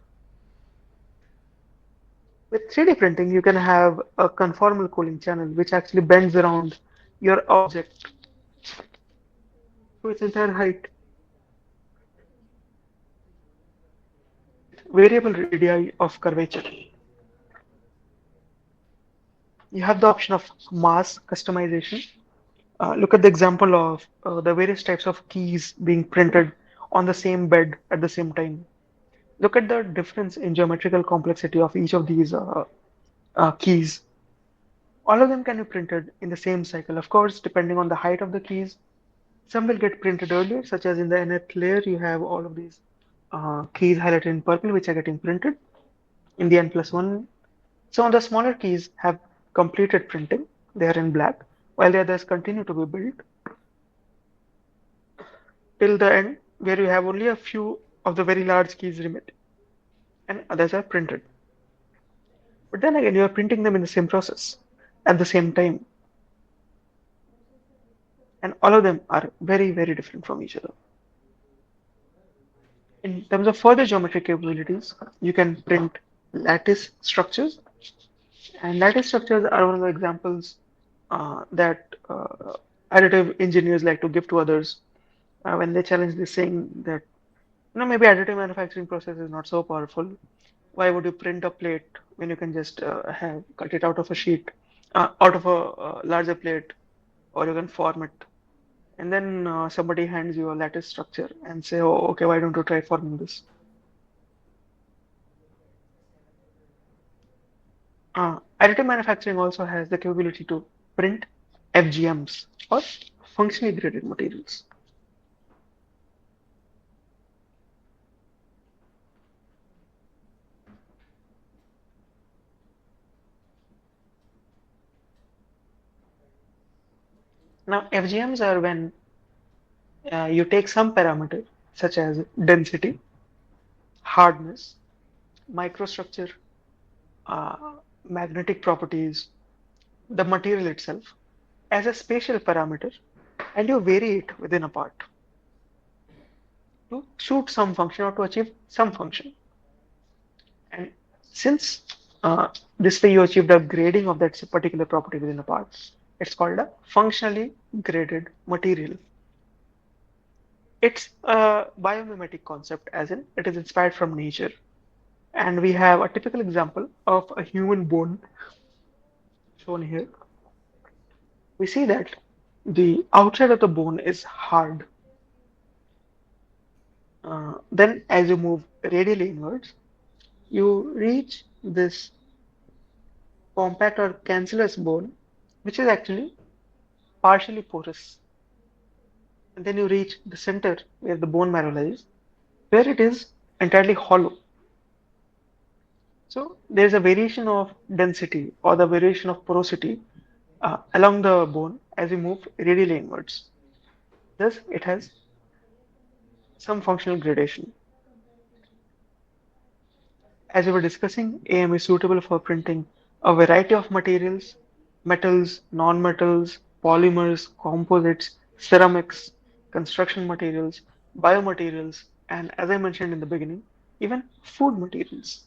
With 3D printing, you can have a conformal cooling channel which actually bends around your object to its entire height with variable radii of curvature. You have the option of mass customization. Look at the example of the various types of keys being printed on the same bed at the same time. Look at the difference in geometrical complexity of each of these keys. All of them can be printed in the same cycle. Of course, depending on the height of the keys, some will get printed earlier, such as in the nth layer, you have all of these keys highlighted in purple, which are getting printed in the n+1. Some of the smaller keys have completed printing, they are in black, while the others continue to be built till the end, where you have only a few of the very large keys remaining, and others are printed. But then again, you are printing them in the same process at the same time, and all of them are very, very different from each other. In terms of further geometric capabilities, you can print lattice structures, and lattice structures are one of the examples that additive engineers like to give to others when they challenge this, saying that maybe additive manufacturing process is not so powerful. Why would you print a plate when you can just have cut it out of a sheet, out of a larger plate, or you can form it, and then somebody hands you a lattice structure and say, "Oh, okay, why don't you try forming this?" Additive manufacturing also has the capability to print FGMs or functionally graded materials. Now, FGMs are when you take some parameter such as density, hardness, microstructure, uh, magnetic properties, the material itself as a spatial parameter, and you vary it within a part to suit some function or to achieve some function. And since this way you achieved a grading of that particular property within a part, it's called a functionally graded material. It's a biomimetic concept, as in it is inspired from nature. And we have a typical example of a human bone shown here. We see that the outside of the bone is hard. Then, as you move radially inwards, you reach this compact or cancellous bone, which is actually partially porous. And then you reach the center where the bone marrow lies, where it is entirely hollow. So there's a variation of density or the variation of porosity along the bone as we move radially inwards. Thus, it has some functional gradation. As we were discussing, AM is suitable for printing a variety of materials, metals, non-metals, polymers, composites, ceramics, construction materials, biomaterials, and as I mentioned in the beginning, even food materials.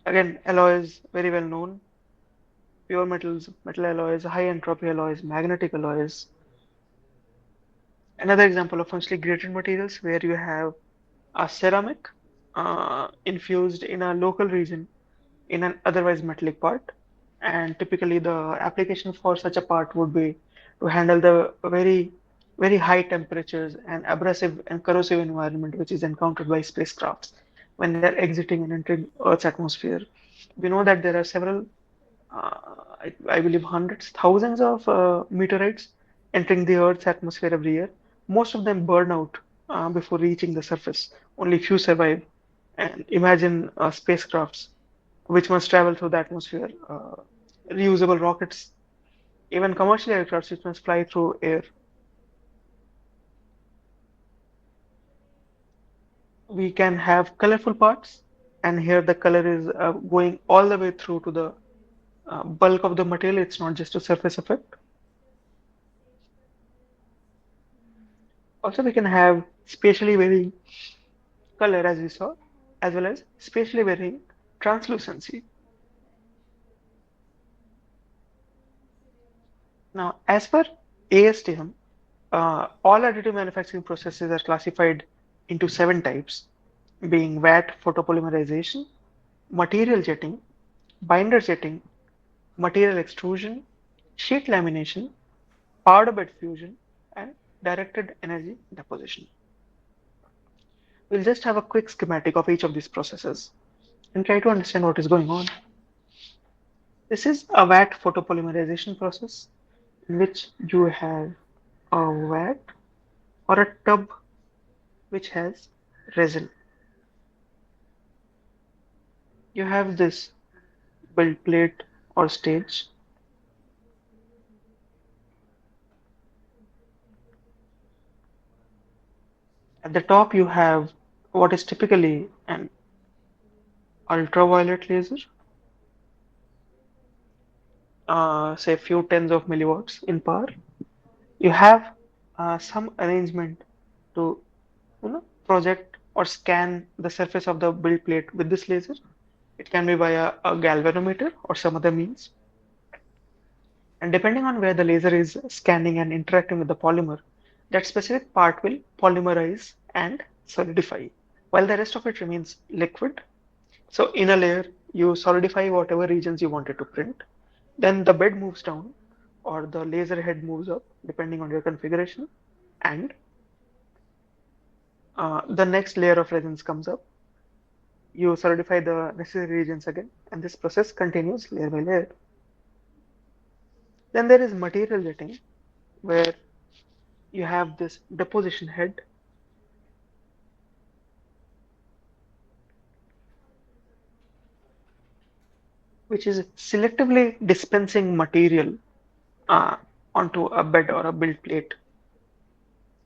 Again, alloys, very well known, pure metals, metal alloys, high entropy alloys, magnetic alloys. Another example of functionally graded materials where you have a ceramic infused in a local region in an otherwise metallic part. And typically, the application for such a part would be to handle the very high temperatures and abrasive and corrosive environment which is encountered by spacecrafts when they're exiting and entering Earth's atmosphere. We know that there are several, I believe, hundreds, thousands of meteorites entering the Earth's atmosphere every year. Most of them burn out before reaching the surface. Only few survive. And imagine spacecrafts which must travel through the atmosphere, reusable rockets, even commercial aircrafts which must fly through air. We can have colorful parts, and here the color is going all the way through to the bulk of the material. It's not just a surface effect. Also, we can have spatially varying color, as we saw, as well as spatially varying translucency. Now, as per ASTM, all additive manufacturing processes are classified into seven types, being vat photopolymerization, material jetting, binder jetting, material extrusion, sheet lamination, powder bed fusion, and directed energy deposition. We'll just have a quick schematic of each of these processes and try to understand what is going on. This is a vat photopolymerization process in which you have a vat or a tub which has resin. You have this build plate or stage. At the top, you have what is typically an ultraviolet laser, say a few tens of milliwatts in power. You have some arrangement to project or scan the surface of the build plate with this laser. It can be via a galvanometer or some other means. And depending on where the laser is scanning and interacting with the polymer, that specific part will polymerize and solidify. while the rest of it remains liquid. So in a layer, you solidify whatever regions you wanted to print. Then the bed moves down or the laser head moves up depending on your configuration. And the next layer of resins comes up. You solidify the necessary regions again, and this process continues layer by layer. Then there is material jetting, where you have this deposition head, which is selectively dispensing material uh, onto a bed or a build plate.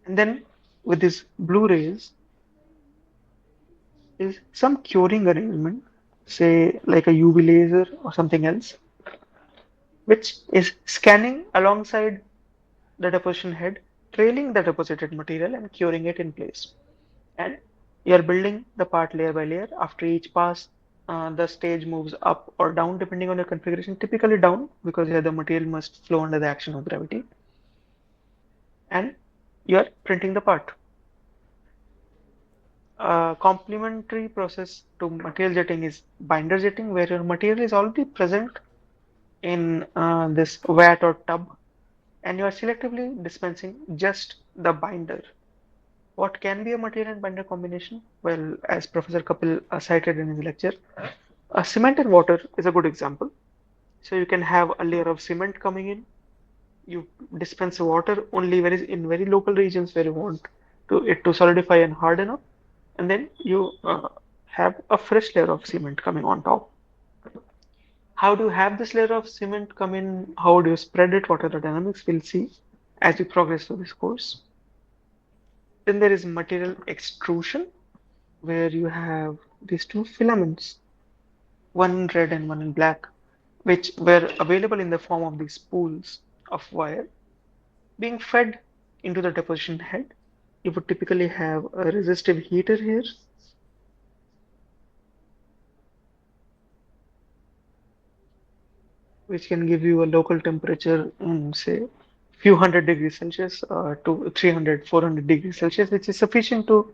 And then with these blue rays is some curing arrangement, say like a UV laser or something else, which is scanning alongside the deposition head, trailing the deposited material and curing it in place. And you're building the part layer by layer. After each pass, the stage moves up or down depending on your configuration, typically down because here the material must flow under the action of gravity. And you're printing the part. A complementary process to material jetting is binder jetting, where your material is already present in this vat or tub, and you are selectively dispensing just the binder. What can be a material and binder combination? Well, as Professor Kapil cited in his lecture, cement and water is a good example. So you can have a layer of cement coming in. You dispense water only in very local regions where you want it to solidify and harden up, and then you have a fresh layer of cement coming on top. How do you have this layer of cement come in? How do you spread it? What are the dynamics? We'll see as we progress through this course. Then there is material extrusion, where you have these two filaments, one in red and one in black, which were available in the form of these spools of wire being fed into the deposition head. You would typically have a resistive heater here, which can give you a local temperature in, say, few hundred degrees Celsius to 300, 400 degrees Celsius, which is sufficient to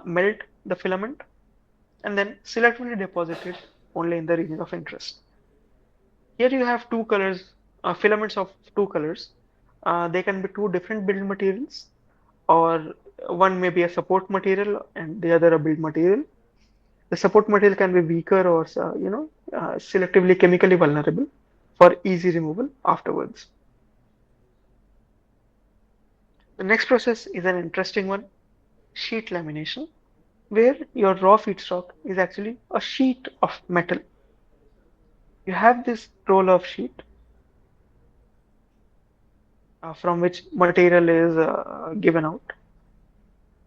melt the filament and then selectively deposit it only in the region of interest. Here you have two colors, filaments of two colors. They can be two different build materials, or one may be a support material and the other a build material. The support material can be weaker or selectively chemically vulnerable for easy removal afterwards. The next process is an interesting one, sheet lamination, where your raw feedstock is actually a sheet of metal. You have this roll of sheet from which material is given out,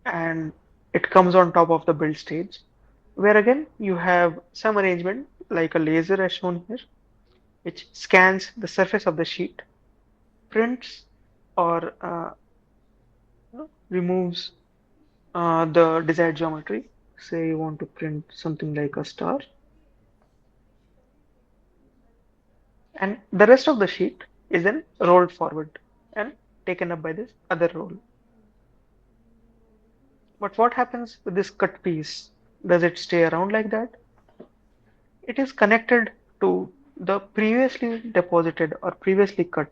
and it comes on top of the build stage, where again you have some arrangement like a laser as shown here, which scans the surface of the sheet, prints or removes the desired geometry. Say you want to print something like a star, and the rest of the sheet is then rolled forward and taken up by this other roll. But what happens with this cut piece? Does it stay around like that? It is connected to the previously deposited or previously cut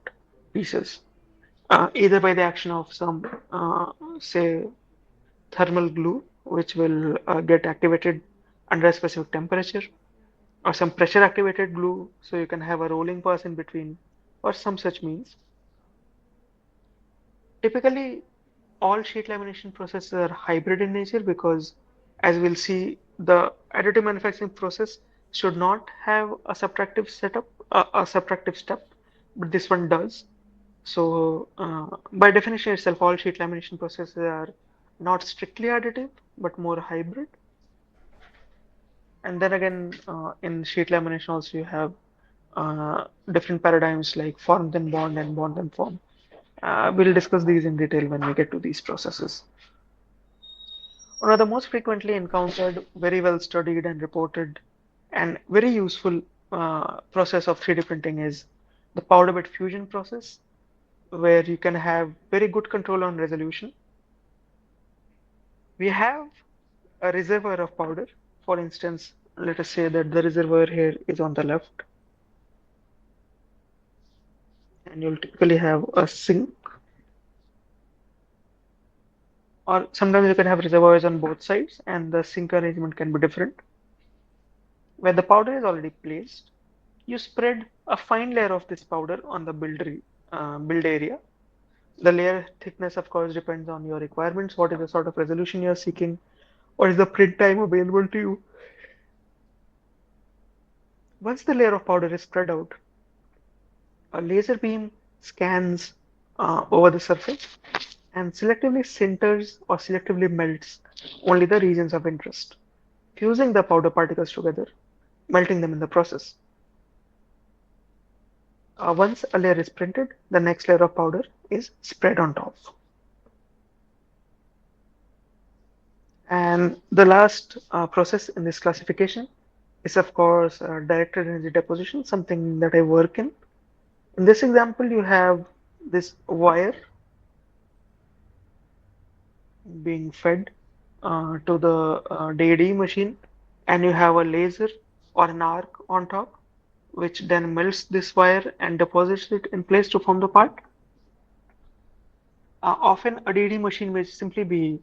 pieces, either by the action of some, say, thermal glue, which will get activated under a specific temperature, or some pressure activated glue, so you can have a rolling pass in between, or some such means. Typically, all sheet lamination processes are hybrid in nature because, as we'll see, the additive manufacturing process should not have a subtractive setup, a subtractive step, but this one does. So, by definition itself, all sheet lamination processes are not strictly additive, but more hybrid. And then again, in sheet lamination also you have different paradigms like form then bond and bond then form. We'll discuss these in detail when we get to these processes. One of the most frequently encountered, very well studied and reported, and very useful process of 3D printing is the powder bed fusion process, where you can have very good control on resolution. We have A reservoir of powder, for instance, let us say that the reservoir here is on the left, and you'll typically have a sink, or sometimes you can have reservoirs on both sides, and the sink arrangement can be different. Where the powder is already placed, you spread a fine layer of this powder on the build area. The layer thickness, of course, depends on your requirements. What is the sort of resolution you're seeking? What is the print time available to you? Once the layer of powder is spread out, a laser beam scans over the surface and selectively sinters or selectively melts only the regions of interest, fusing the powder particles together, melting them in the process. Once a layer is printed, the next layer of powder is spread on top. And the last process in this classification is, of course, directed energy deposition, something that I work in. In this example, you have this wire being fed to the DAD machine, and you have a laser or an arc on top, which then melts this wire and deposits it in place to form the part. Often, a DAD machine may simply be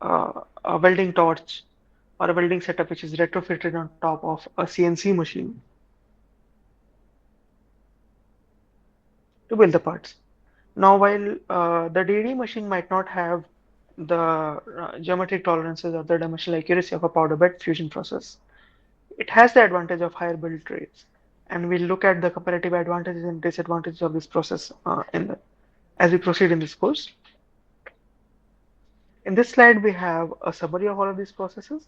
a welding torch or a welding setup which is retrofitted on top of a CNC machine to build the parts. Now, while the DAD machine might not have the geometric tolerances or the dimensional accuracy of a powder bed fusion process, it has the advantage of higher build rates. And we'll look at the comparative advantages and disadvantages of this process as we proceed in this course. In this slide, we have a summary of all of these processes,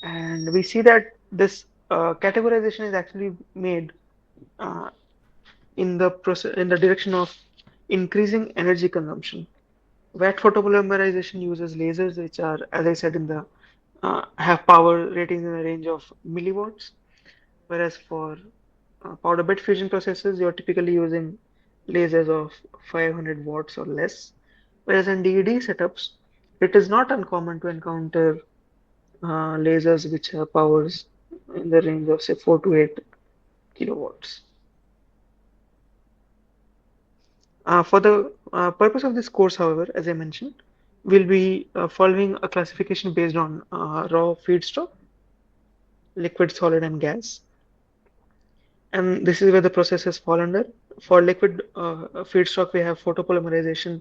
and we see that this categorization is actually made uh, in the direction of increasing energy consumption. Wet photopolymerization uses lasers, which are, as I said, in the have power ratings in the range of milliwatts, whereas for powder bed fusion processes, you're typically using lasers of 500 watts or less. Whereas in DED setups, it is not uncommon to encounter lasers which have powers in the range of say 4 to 8 kilowatts. For the purpose of this course, however, as I mentioned, we'll be following a classification based on raw feedstock, liquid, solid, and gas. And this is where the processes fall under. For liquid feedstock, we have photopolymerization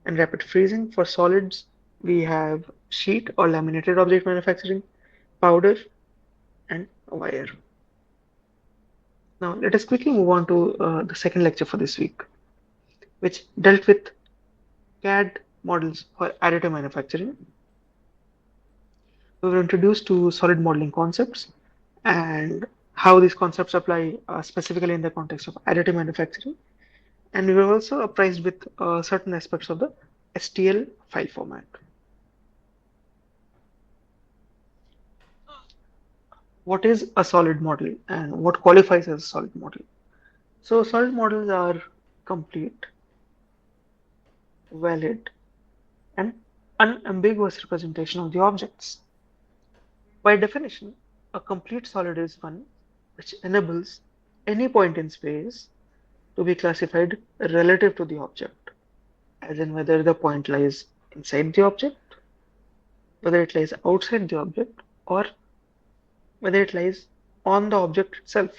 and rapid freezing. For solids, we have sheet or laminated object manufacturing, powder, and wire. Now, let us quickly move on to the second lecture for this week, which dealt with CAD models for additive manufacturing. We were introduced to solid modeling concepts and how these concepts apply specifically in the context of additive manufacturing. And we were also apprised with certain aspects of the STL file format. What is a solid model and what qualifies as a solid model? So, solid models are complete, valid, and unambiguous representation of the objects. By definition, a complete solid is one which enables any point in space to be classified relative to the object, as in whether the point lies inside the object, whether it lies outside the object, or whether it lies on the object itself.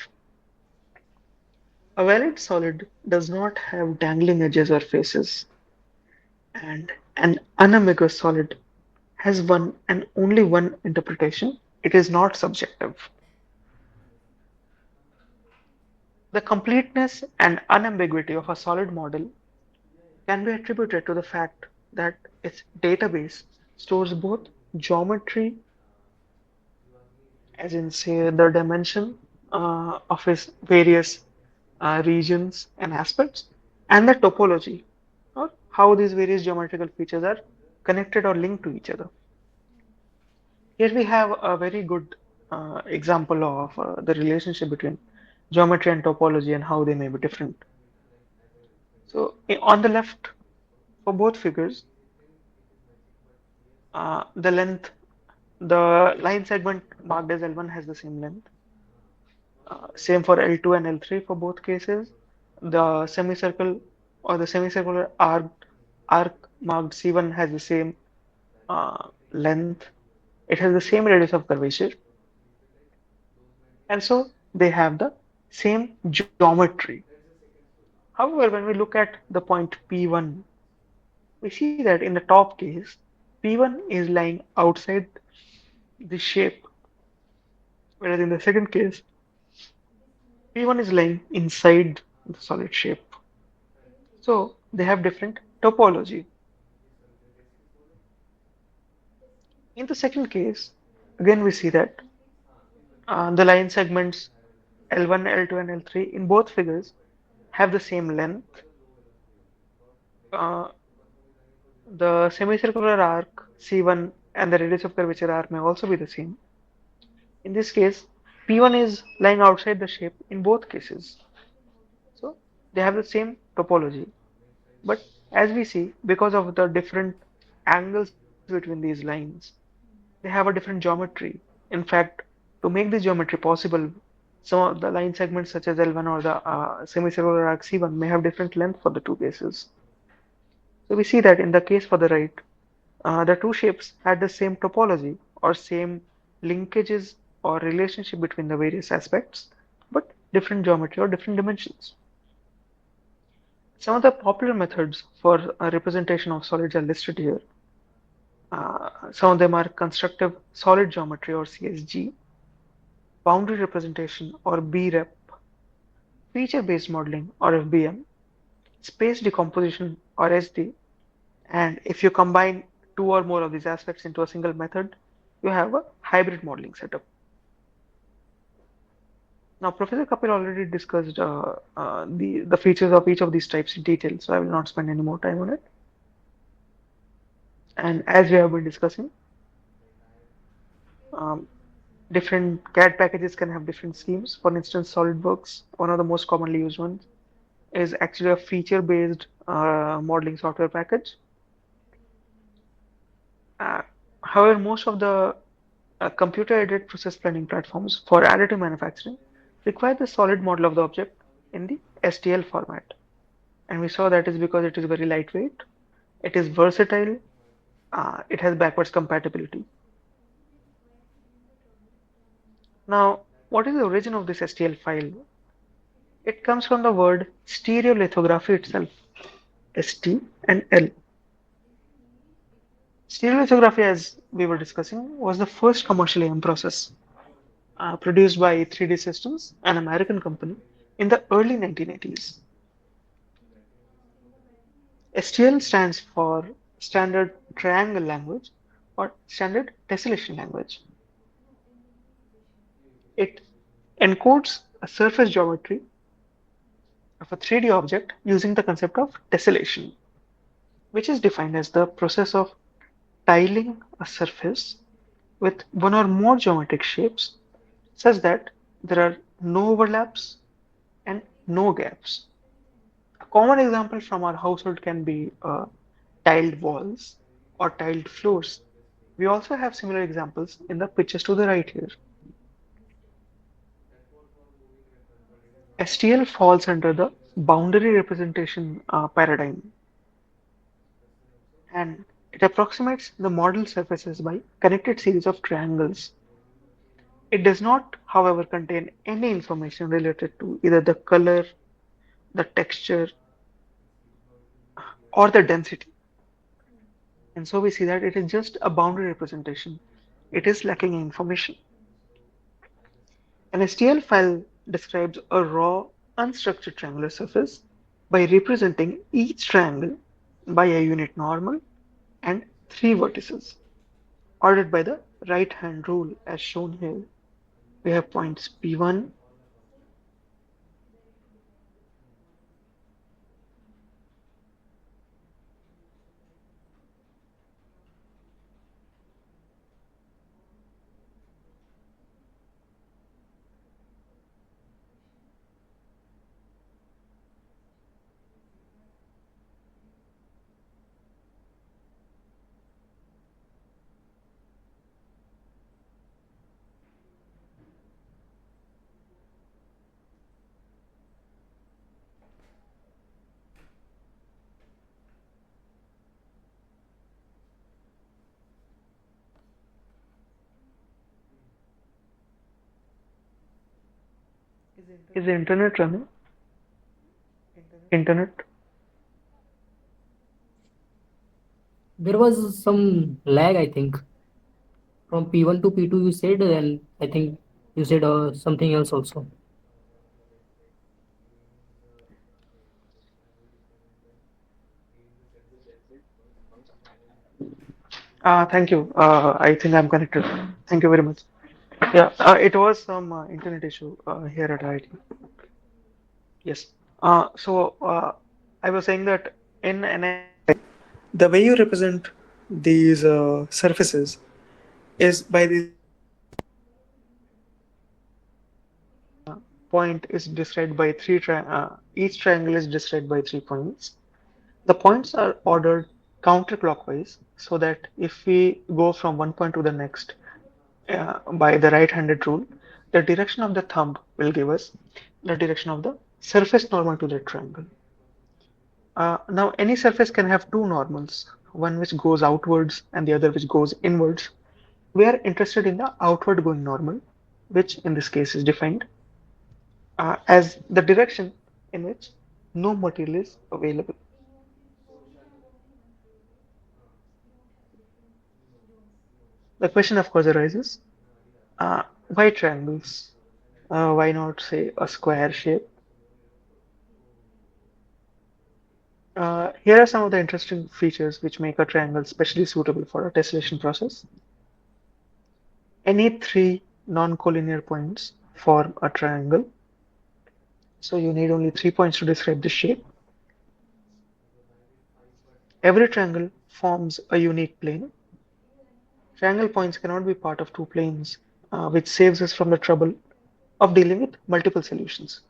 A valid solid does not have dangling edges or faces, and an unambiguous solid has one and only one interpretation. It is not subjective. The completeness and unambiguity of a solid model can be attributed to the fact that its database stores both geometry, as in, say, the dimension of its various regions and aspects, and the topology, or how these various geometrical features are connected or linked to each other. Here we have a very good example of the relationship between geometry and topology and how they may be different. So, on the left, for both figures, the length The line segment marked as L1 has the same length. Same for L2 and L3 for both cases. The semicircle or the semicircular arc marked C1 has the same length. It has the same radius of curvature, and so they have the same geometry. However, when we look at the point P1, we see that in the top case, P1 is lying outside the shape, whereas in the second case, P1 is lying inside the solid shape. So they have different topology. In the second case, again we see that the line segments L1, L2, and L3 in both figures have the same length. Uh, the semicircular arc C1 and the radius of curvature r may also be the same. In this case, P1 is lying outside the shape in both cases. So they have the same topology. But as we see, because of the different angles between these lines, they have a different geometry. In fact, to make this geometry possible, some of the line segments such as L1 or the semicircular arc C1 may have different length for the two cases. So we see that in the case for the right, the two shapes had the same topology or same linkages or relationship between the various aspects, but different geometry or different dimensions. Some of the popular methods for representation of solids are listed here. Some of them are constructive solid geometry or CSG, boundary representation or BREP, feature-based modeling or FBM, space decomposition or SD, and if you combine two or more of these aspects into a single method, you have a hybrid modeling setup. Now, Professor Kapil already discussed the features of each of these types in detail, so I will not spend any more time on it. And as we have been discussing, um, different CAD packages can have different schemes. For instance, SolidWorks, one of the most commonly used ones, is actually a feature-based modeling software package. Uh, However, most of the computer-aided process planning platforms for additive manufacturing require the solid model of the object in the STL format. And we saw that is because it is very lightweight, it is versatile, it has backwards compatibility. Now, what is the origin of this STL file? It comes from the word stereolithography itself, ST and L. Stereolithography, as we were discussing, was the first commercial AM process produced by 3D Systems, an American company, in the early 1980s. STL stands for Standard Triangle Language or Standard Tessellation Language. It encodes a surface geometry of a 3D object using the concept of tessellation, which is defined as the process of tiling a surface with one or more geometric shapes such that there are no overlaps and no gaps. A common example from our household can be tiled walls or tiled floors. We also have similar examples in the pictures to the right here. STL falls under the boundary representation paradigm, and it approximates the model surfaces by connected series of triangles. It does not, however, contain any information related to either the color, the texture, or the density. And so we see that it is just a boundary representation. It is lacking in information. An STL file describes a raw, unstructured triangular surface by representing each triangle by a unit normal and three vertices, ordered by the right hand rule as shown here. We have points P1, Is the internet running? Internet? There was some lag, I think, from P1 to P2 you said, and I think you said something else also. Thank you. I think I'm connected. Thank you very much. Yeah, it was some internet issue here at IIT. Yes. So I was saying that in NIST, the way you represent these surfaces is by these triangles. Each point is described by each triangle is described by 3 points. The points are ordered counterclockwise so that if we go from one point to the next by the right-handed rule, the direction of the thumb will give us the direction of the surface normal to the triangle. Now, any surface can have two normals, one which goes outwards and the other which goes inwards. We are interested in the outward going normal, which in this case is defined as the direction in which no material is available. The question, of course, arises why triangles? Why not, say, a square shape? Here are some of the interesting features which make a triangle specially suitable for a tessellation process. Any three non-collinear points form a triangle. So you need only 3 points to describe this shape. Every triangle forms a unique plane. Triangle points cannot be part of two planes, which saves us from the trouble of dealing with multiple solutions.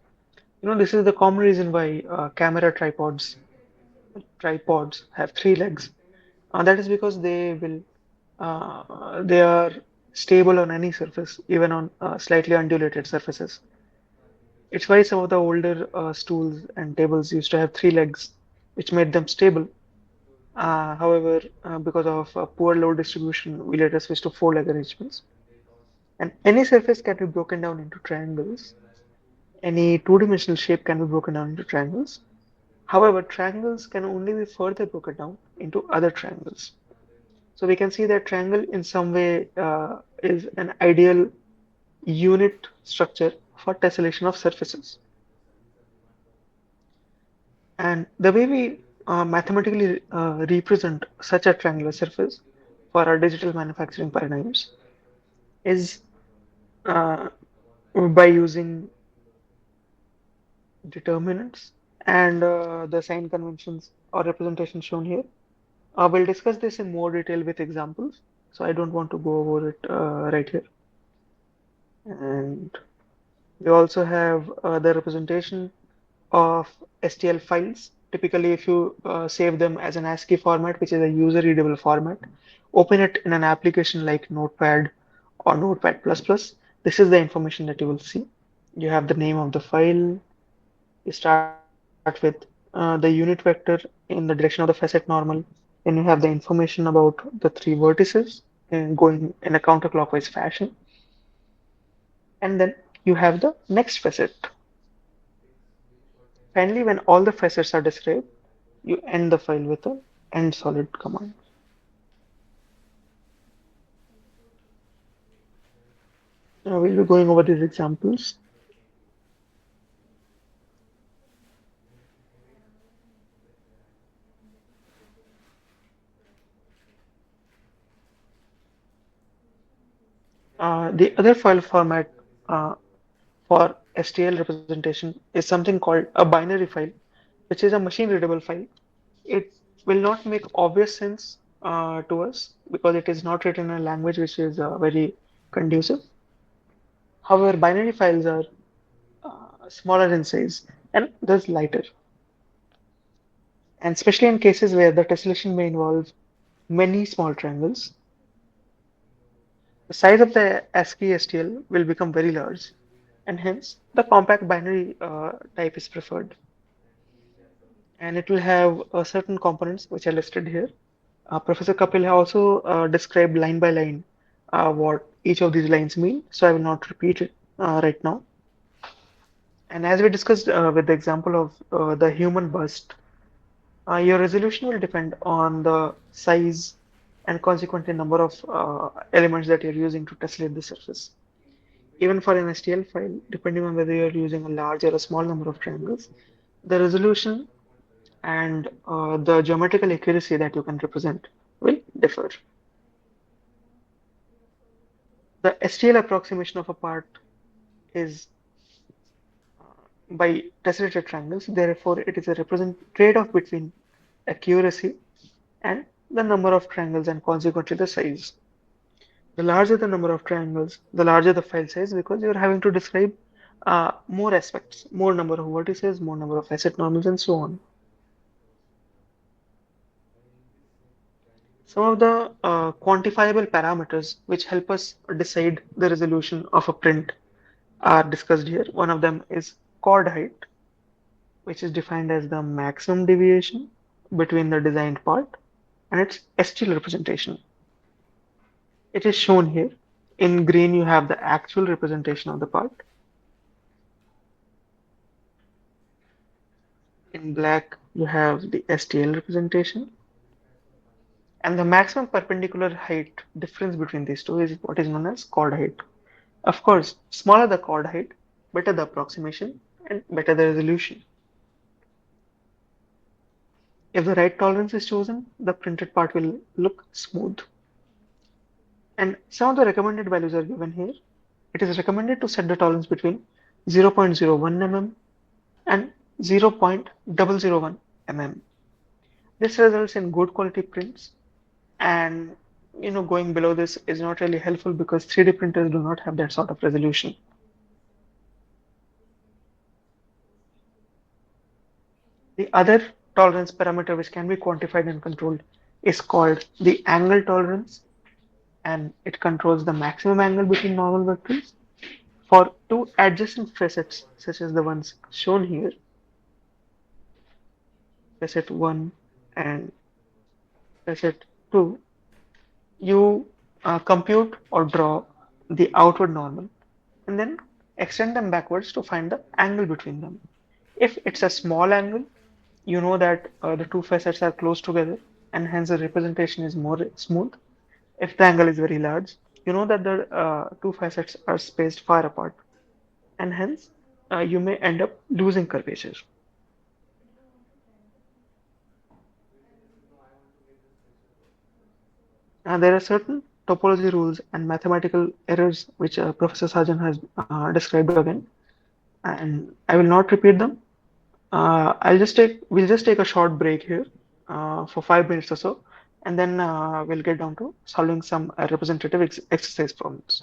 This is the common reason why camera tripods have three legs. That is because they are stable on any surface, even on slightly undulated surfaces. It's why some of the older stools and tables used to have three legs, which made them stable. However, because of poor load distribution, we later switched to four-leg arrangements. And any surface can be broken down into triangles. Any two-dimensional shape can be broken down into triangles. However, triangles can only be further broken down into other triangles. So we can see that triangle in some way is an ideal unit structure for tessellation of surfaces. And the way we mathematically represent such a triangular surface for our digital manufacturing paradigms is uh, by using determinants and the sign conventions or representation shown here. We'll discuss this in more detail with examples, so I don't want to go over it right here. And we also have the representation of STL files. Typically, if you save them as an ASCII format, which is a user readable format, open it in an application like Notepad or Notepad++. This is the information that you will see. You have the name of the file. You start with the unit vector in the direction of the facet normal. Then you have the information about the three vertices going in a counterclockwise fashion. And then you have the next facet. Finally, when all the facets are described, you end the file with a end solid command. Now we'll be going over these examples. The other file format for STL representation is something called a binary file, which is a machine readable file. It will not make obvious sense to us because it is not written in a language which is very conducive. However, binary files are smaller in size and thus lighter. And especially in cases where the tessellation may involve many small triangles, the size of the ASCII STL will become very large, and hence the compact binary type is preferred. And it will have certain components which are listed here. Professor Kapil has also described line by line what each of these lines mean, so I will not repeat it right now. And as we discussed with the example of the human bust, your resolution will depend on the size and consequently number of elements that you're using to tessellate the surface. Even for an STL file, depending on whether you're using a large or a small number of triangles, the resolution and the geometrical accuracy that you can represent will differ. The STL approximation of a part is by tessellated triangles, therefore, it is a represent trade-off between accuracy and the number of triangles and consequently the size. The larger the number of triangles, the larger the file size because you're having to describe more aspects, more number of vertices, more number of facet normals, and so on. Some of the quantifiable parameters which help us decide the resolution of a print are discussed here. One of them is chord height, which is defined as the maximum deviation between the designed part and its STL representation. It is shown here. In green, you have the actual representation of the part. In black, you have the STL representation. And the maximum perpendicular height difference between these two is what is known as chord height. Of course, smaller the chord height, better the approximation and better the resolution. If the right tolerance is chosen, the printed part will look smooth. And some of the recommended values are given here. It is recommended to set the tolerance between 0.01 mm and 0.001 mm. This results in good quality prints, and going below this is not really helpful because 3D printers do not have that sort of resolution. The other tolerance parameter which can be quantified and controlled is called the angle tolerance, and it controls the maximum angle between normal vectors. For two adjacent facets, such as the ones shown here, facet 1 and facet 2, you compute or draw the outward normal and then extend them backwards to find the angle between them. If it's a small angle, you know that the two facets are close together and hence the representation is more smooth. If the angle is very large, you know that the two facets are spaced far apart and hence you may end up losing curvature. There are certain topology rules and mathematical errors which Professor Sarjan has described again, and I will not repeat them. We'll just take a short break here for 5 minutes or so, and then we'll get down to solving some representative exercise problems.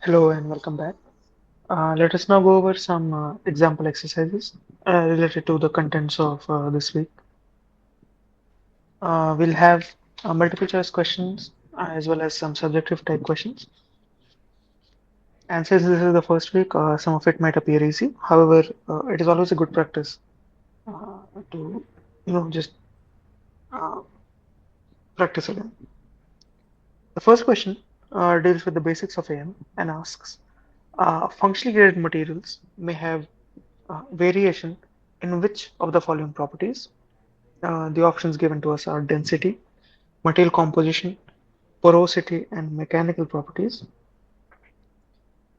Hello and welcome back. Let us now go over some example exercises related to the contents of this week. We'll have multiple choice questions as well as some subjective type questions. And since this is the first week, some of it might appear easy. However, it is always a good practice to, just uh, practice again. The first question deals with the basics of AM and asks, functionally graded materials may have variation in which of the following properties? The options given to us are density, material composition, porosity, and mechanical properties.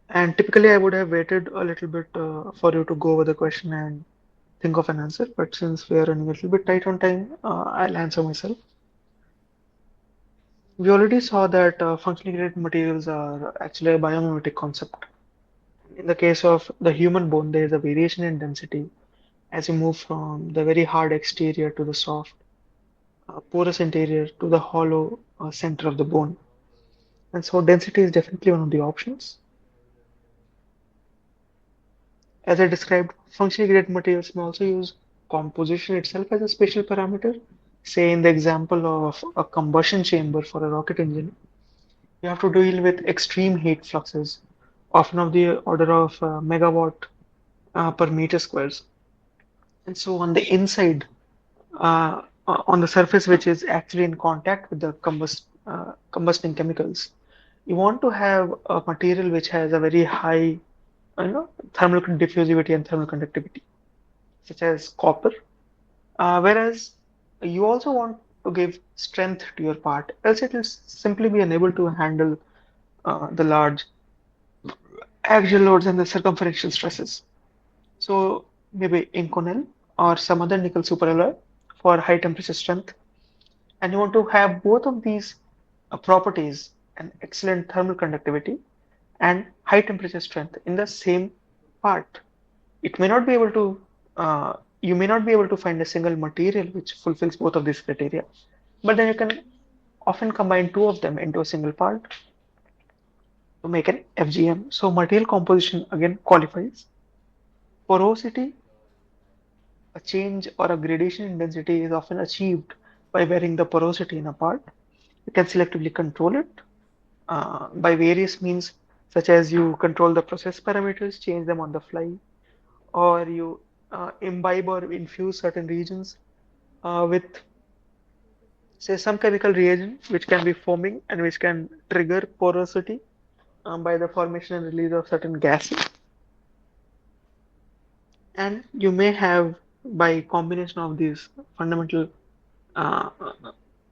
And typically, I would have waited a little bit for you to go over the question and think of an answer. But since we are running a little bit tight on time, I'll answer myself. We already saw that functionally graded materials are actually a biomimetic concept. In the case of the human bone, there is a variation in density as you move from the very hard exterior to the soft, porous interior to the hollow center of the bone. And so density is definitely one of the options. As I described, functionally graded materials may also use composition itself as a spatial parameter. Say in the example of a combustion chamber for a rocket engine, you have to deal with extreme heat fluxes, often of the order of megawatt per meter squares. And so on the inside, on the surface which is actually in contact with the combusting chemicals, you want to have a material which has a very high, thermal diffusivity and thermal conductivity, such as copper. Whereas you also want to give strength to your part, else it will simply be unable to handle the large axial loads and the circumferential stresses. So maybe Inconel or some other nickel superalloy for high temperature strength. And you want to have both of these properties, an excellent thermal conductivity and high temperature strength in the same part. It may not be able to, you may not be able to find a single material which fulfills both of these criteria, but then you can often combine two of them into a single part to make an FGM. So material composition again qualifies. Porosity, a change or a gradation in density is often achieved by varying the porosity in a part. You can selectively control it by various means, such as you control the process parameters, change them on the fly, or you imbibe or infuse certain regions with, say, some chemical reagent which can be foaming and which can trigger porosity by the formation and release of certain gases. And you may have, by combination of these fundamental, uh,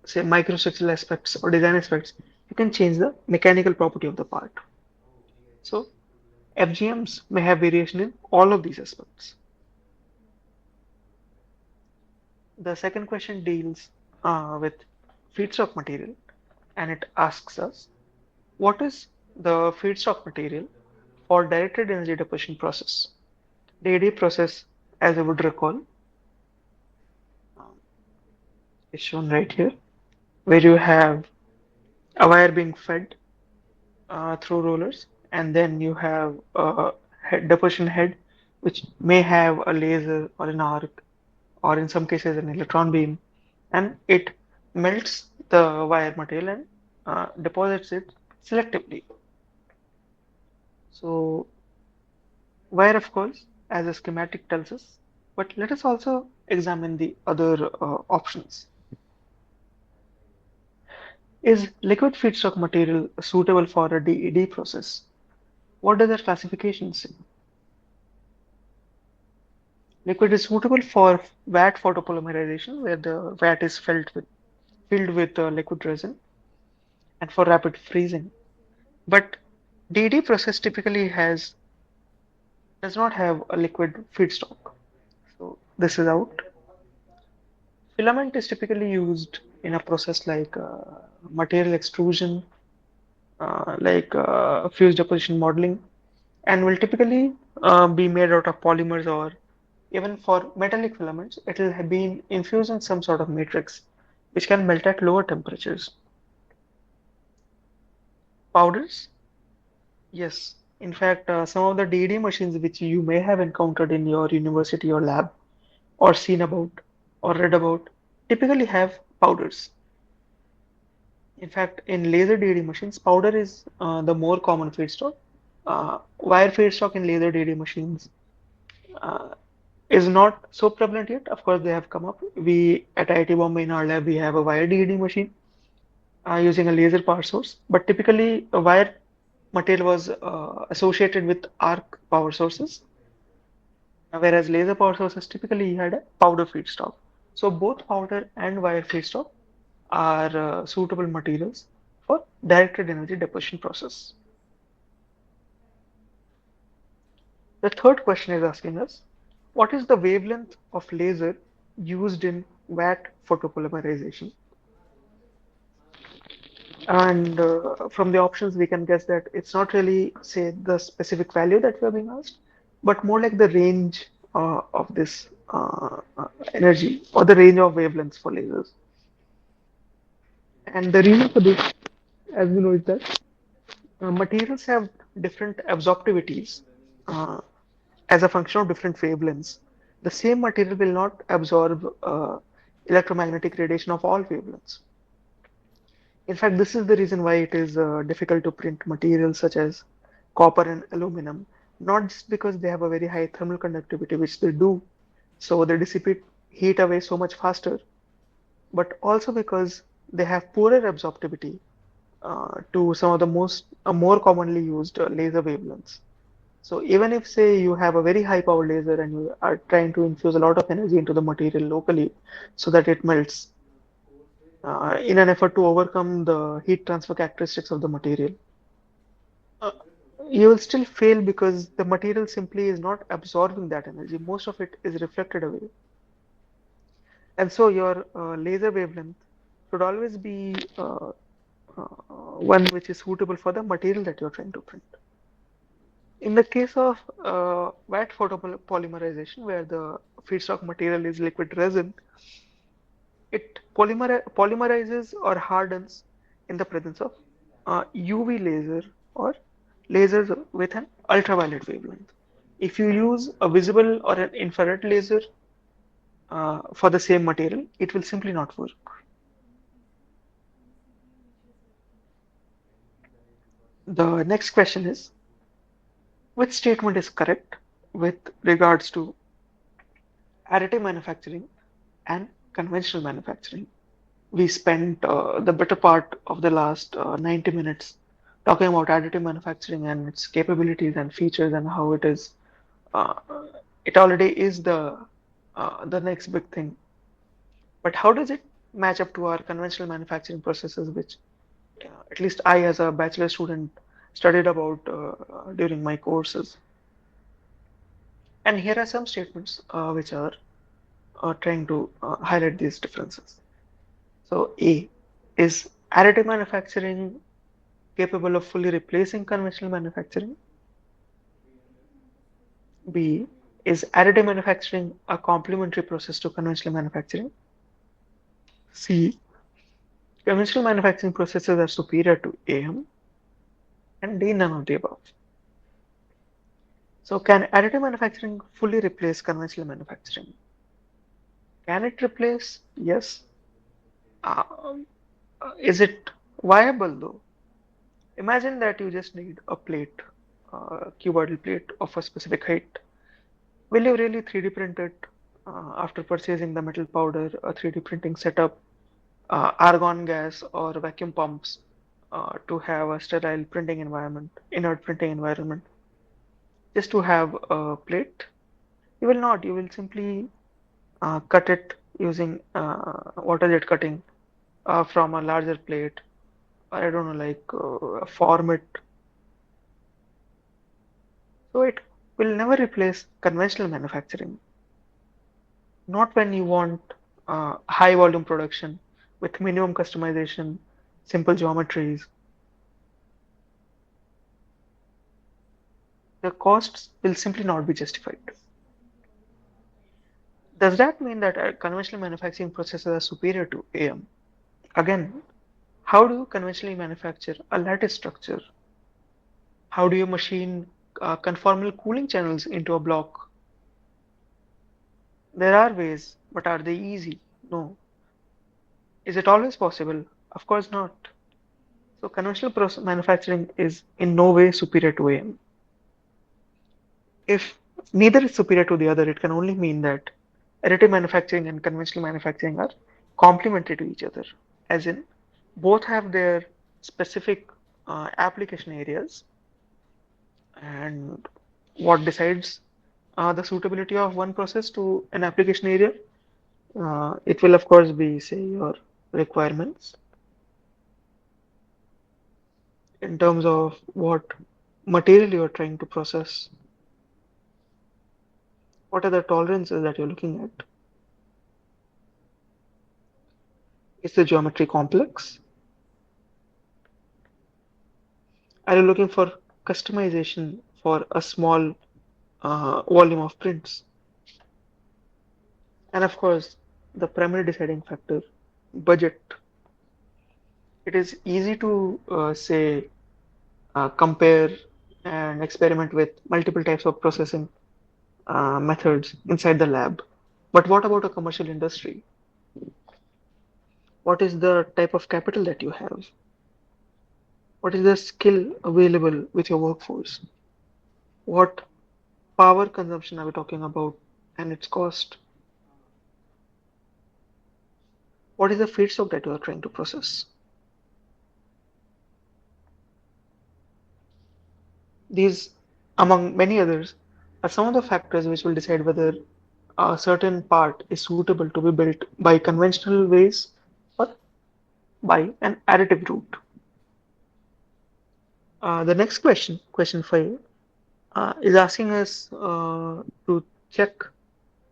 say, microstructural aspects or design aspects, you can change the mechanical property of the part. So FGMs may have variation in all of these aspects. The second question deals with feedstock material, and it asks us, what is the feedstock material for directed energy deposition process? DAD process, as I would recall, um, is shown right here, where you have a wire being fed through rollers, and then you have a deposition head, which may have a laser or an arc, or in some cases an electron beam, and it melts the wire material and deposits it selectively. So wire, of course, as a schematic tells us, but let us also examine the other options. Is liquid feedstock material suitable for a DED process? What does that classification say? Liquid is suitable for vat photopolymerization, where the vat is filled with liquid resin, and for rapid freezing. But DED process typically does not have a liquid feedstock. So this is out. Filament is typically used in a process like material extrusion, fused deposition modeling, and will typically be made out of polymers, or even for metallic filaments, it will have been infused in some sort of matrix which can melt at lower temperatures. Powders Yes. In fact, some of the DD machines which you may have encountered in your university or lab or seen about or read about typically have powders. In fact, in laser DD machines, powder is the more common feedstock. Wire feedstock in laser DD machines uh, is not so prevalent yet. Of course, they have come up. We at IIT Bombay in our lab we have a wire DD machine using a laser power source, but typically a wire material was associated with arc power sources, whereas laser power sources typically had a powder feedstock. So both powder and wire feedstock are suitable materials for directed energy deposition process. The third question is asking us, what is the wavelength of laser used in watt photopolymerization? And from the options, we can guess that it's not really, say, the specific value that we are being asked, but more like the range of this energy or the range of wavelengths for lasers. And the reason for this, as we know, is that materials have different absorptivities uh, as a function of different wavelengths. The same material will not absorb electromagnetic radiation of all wavelengths. In fact, this is the reason why it is difficult to print materials such as copper and aluminum, not just because they have a very high thermal conductivity, which they do, so they dissipate heat away so much faster, but also because they have poorer absorptivity to some of the more commonly used laser wavelengths. So even if, say, you have a very high power laser and you are trying to infuse a lot of energy into the material locally so that it melts, in an effort to overcome the heat transfer characteristics of the material, uh, you will still fail because the material simply is not absorbing that energy. Most of it is reflected away. And so your laser wavelength should always be one which is suitable for the material that you're trying to print. In the case of wet photopolymerization, where the feedstock material is liquid resin, it polymerizes or hardens in the presence of UV laser or lasers with an ultraviolet wavelength. If you use a visible or an infrared laser for the same material, it will simply not work. The next question is, which statement is correct with regards to additive manufacturing and conventional manufacturing? We spent the better part of the last 90 minutes talking about additive manufacturing and its capabilities and features and how uh, it already is the next big thing. But how does it match up to our conventional manufacturing processes, which at least I, as a bachelor student, studied about during my courses? And here are some statements which are trying to highlight these differences. So, A, is additive manufacturing capable of fully replacing conventional manufacturing? B, is additive manufacturing a complementary process to conventional manufacturing? C, conventional manufacturing processes are superior to AM? And D, none of the above. So, can additive manufacturing fully replace conventional manufacturing? Can it replace? Yes. Um, is it viable though? Imagine that you just need a plate, cuboidal plate of a specific height. Will you really 3D print it after purchasing the metal powder, a 3D printing setup, argon gas, or vacuum pumps to have a sterile printing environment, inert printing environment, just to have a plate? You will not. You will simply cut it using water jet cutting from a larger plate. I don't know, like form it. So it will never replace conventional manufacturing. Not when you want high volume production with minimum customization, simple geometries. The costs will simply not be justified. Does that mean that conventional manufacturing processes are superior to AM? Again, how do you conventionally manufacture a lattice structure? How do you machine conformal cooling channels into a block? There are ways, but are they easy? No. Is it always possible? Of course not. So conventional process manufacturing is in no way superior to AM. If neither is superior to the other, it can only mean that additive manufacturing and conventional manufacturing are complementary to each other, as in both have their specific application areas, and what decides the suitability of one process to an application area. It will, of course, be, say, your requirements in terms of what material you are trying to process, what are the tolerances that you're looking at. Is the geometry complex? Are you looking for customization for a small volume of prints? And of course, the primary deciding factor, budget. It is easy to say compare and experiment with multiple types of processing methods inside the lab. But what about a commercial industry? What is the type of capital that you have? What is the skill available with your workforce? What power consumption are we talking about and its cost? What is the feedstock that you are trying to process? These, among many others, are some of the factors which will decide whether a certain part is suitable to be built by conventional ways or by an additive route. The next question, question 5, is asking us to check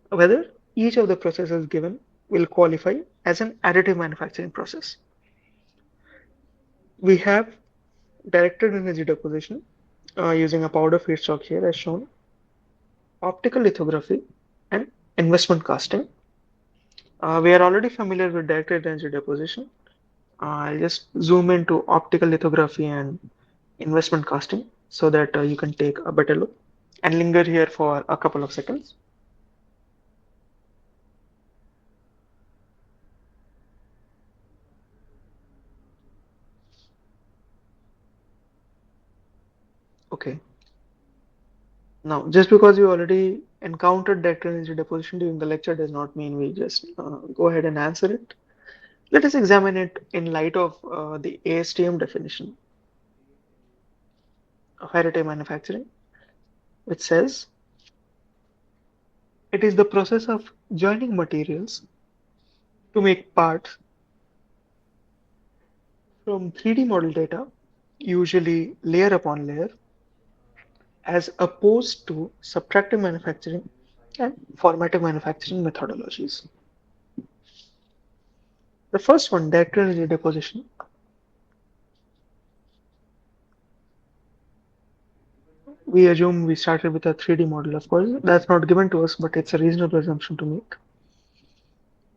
whether each of the processes given will qualify as an additive manufacturing process. We have directed energy deposition using a powder feedstock here as shown, optical lithography, and investment casting. We are already familiar with directed energy deposition. I'll just zoom into optical lithography and investment casting so that you can take a better look and linger here for a couple of seconds. Okay. Now, just because you already encountered directed energy deposition during the lecture does not mean we just go ahead and answer it. Let us examine it in light of the ASTM definition of additive manufacturing, which says it is the process of joining materials to make parts from 3D model data, usually layer upon layer, as opposed to subtractive manufacturing and formative manufacturing methodologies. The first one, directed energy deposition, we assume we started with a 3D model, of course. That's not given to us, but it's a reasonable assumption to make.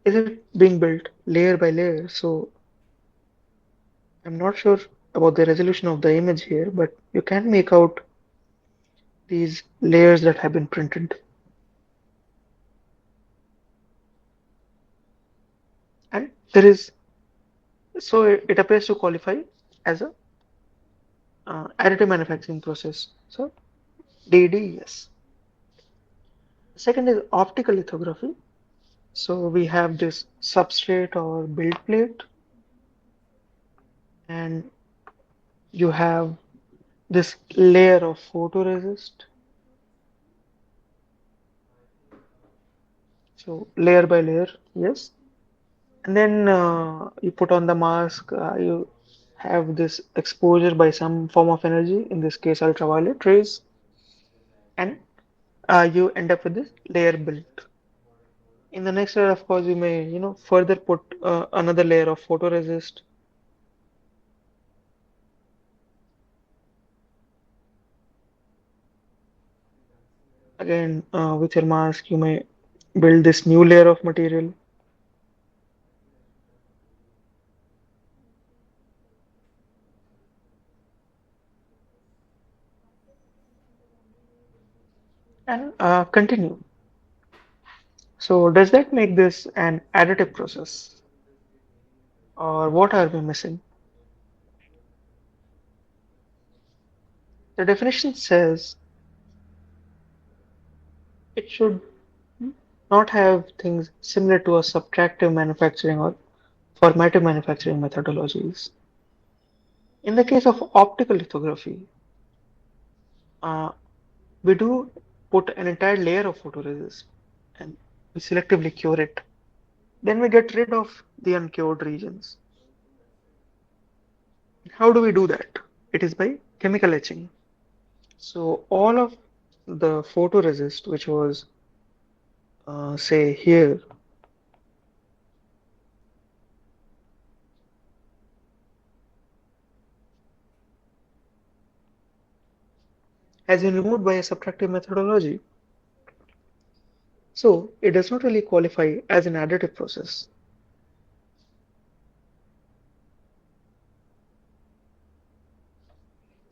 Is it being built layer by layer? So I'm not sure about the resolution of the image here, but you can make out these layers that have been printed. And there is, so it appears to qualify as a additive manufacturing process. So DD, yes. Second is optical lithography. So we have this substrate or build plate, and you have this layer of photoresist. So layer by layer, yes. And then you put on the mask, you have this exposure by some form of energy, in this case ultraviolet rays, and you end up with this layer built. In the next layer, of course, you may, further put another layer of photoresist. Again, with your mask, you may build this new layer of material. And continue. So does that make this an additive process? Or what are we missing? The definition says it should not have things similar to a subtractive manufacturing or formative manufacturing methodologies. In the case of optical lithography, uh, we do put an entire layer of photoresist and we selectively cure it. Then we get rid of the uncured regions. How do we do that? It is by chemical etching. So all of the photoresist, which was say here, has been removed by a subtractive methodology. So it does not really qualify as an additive process.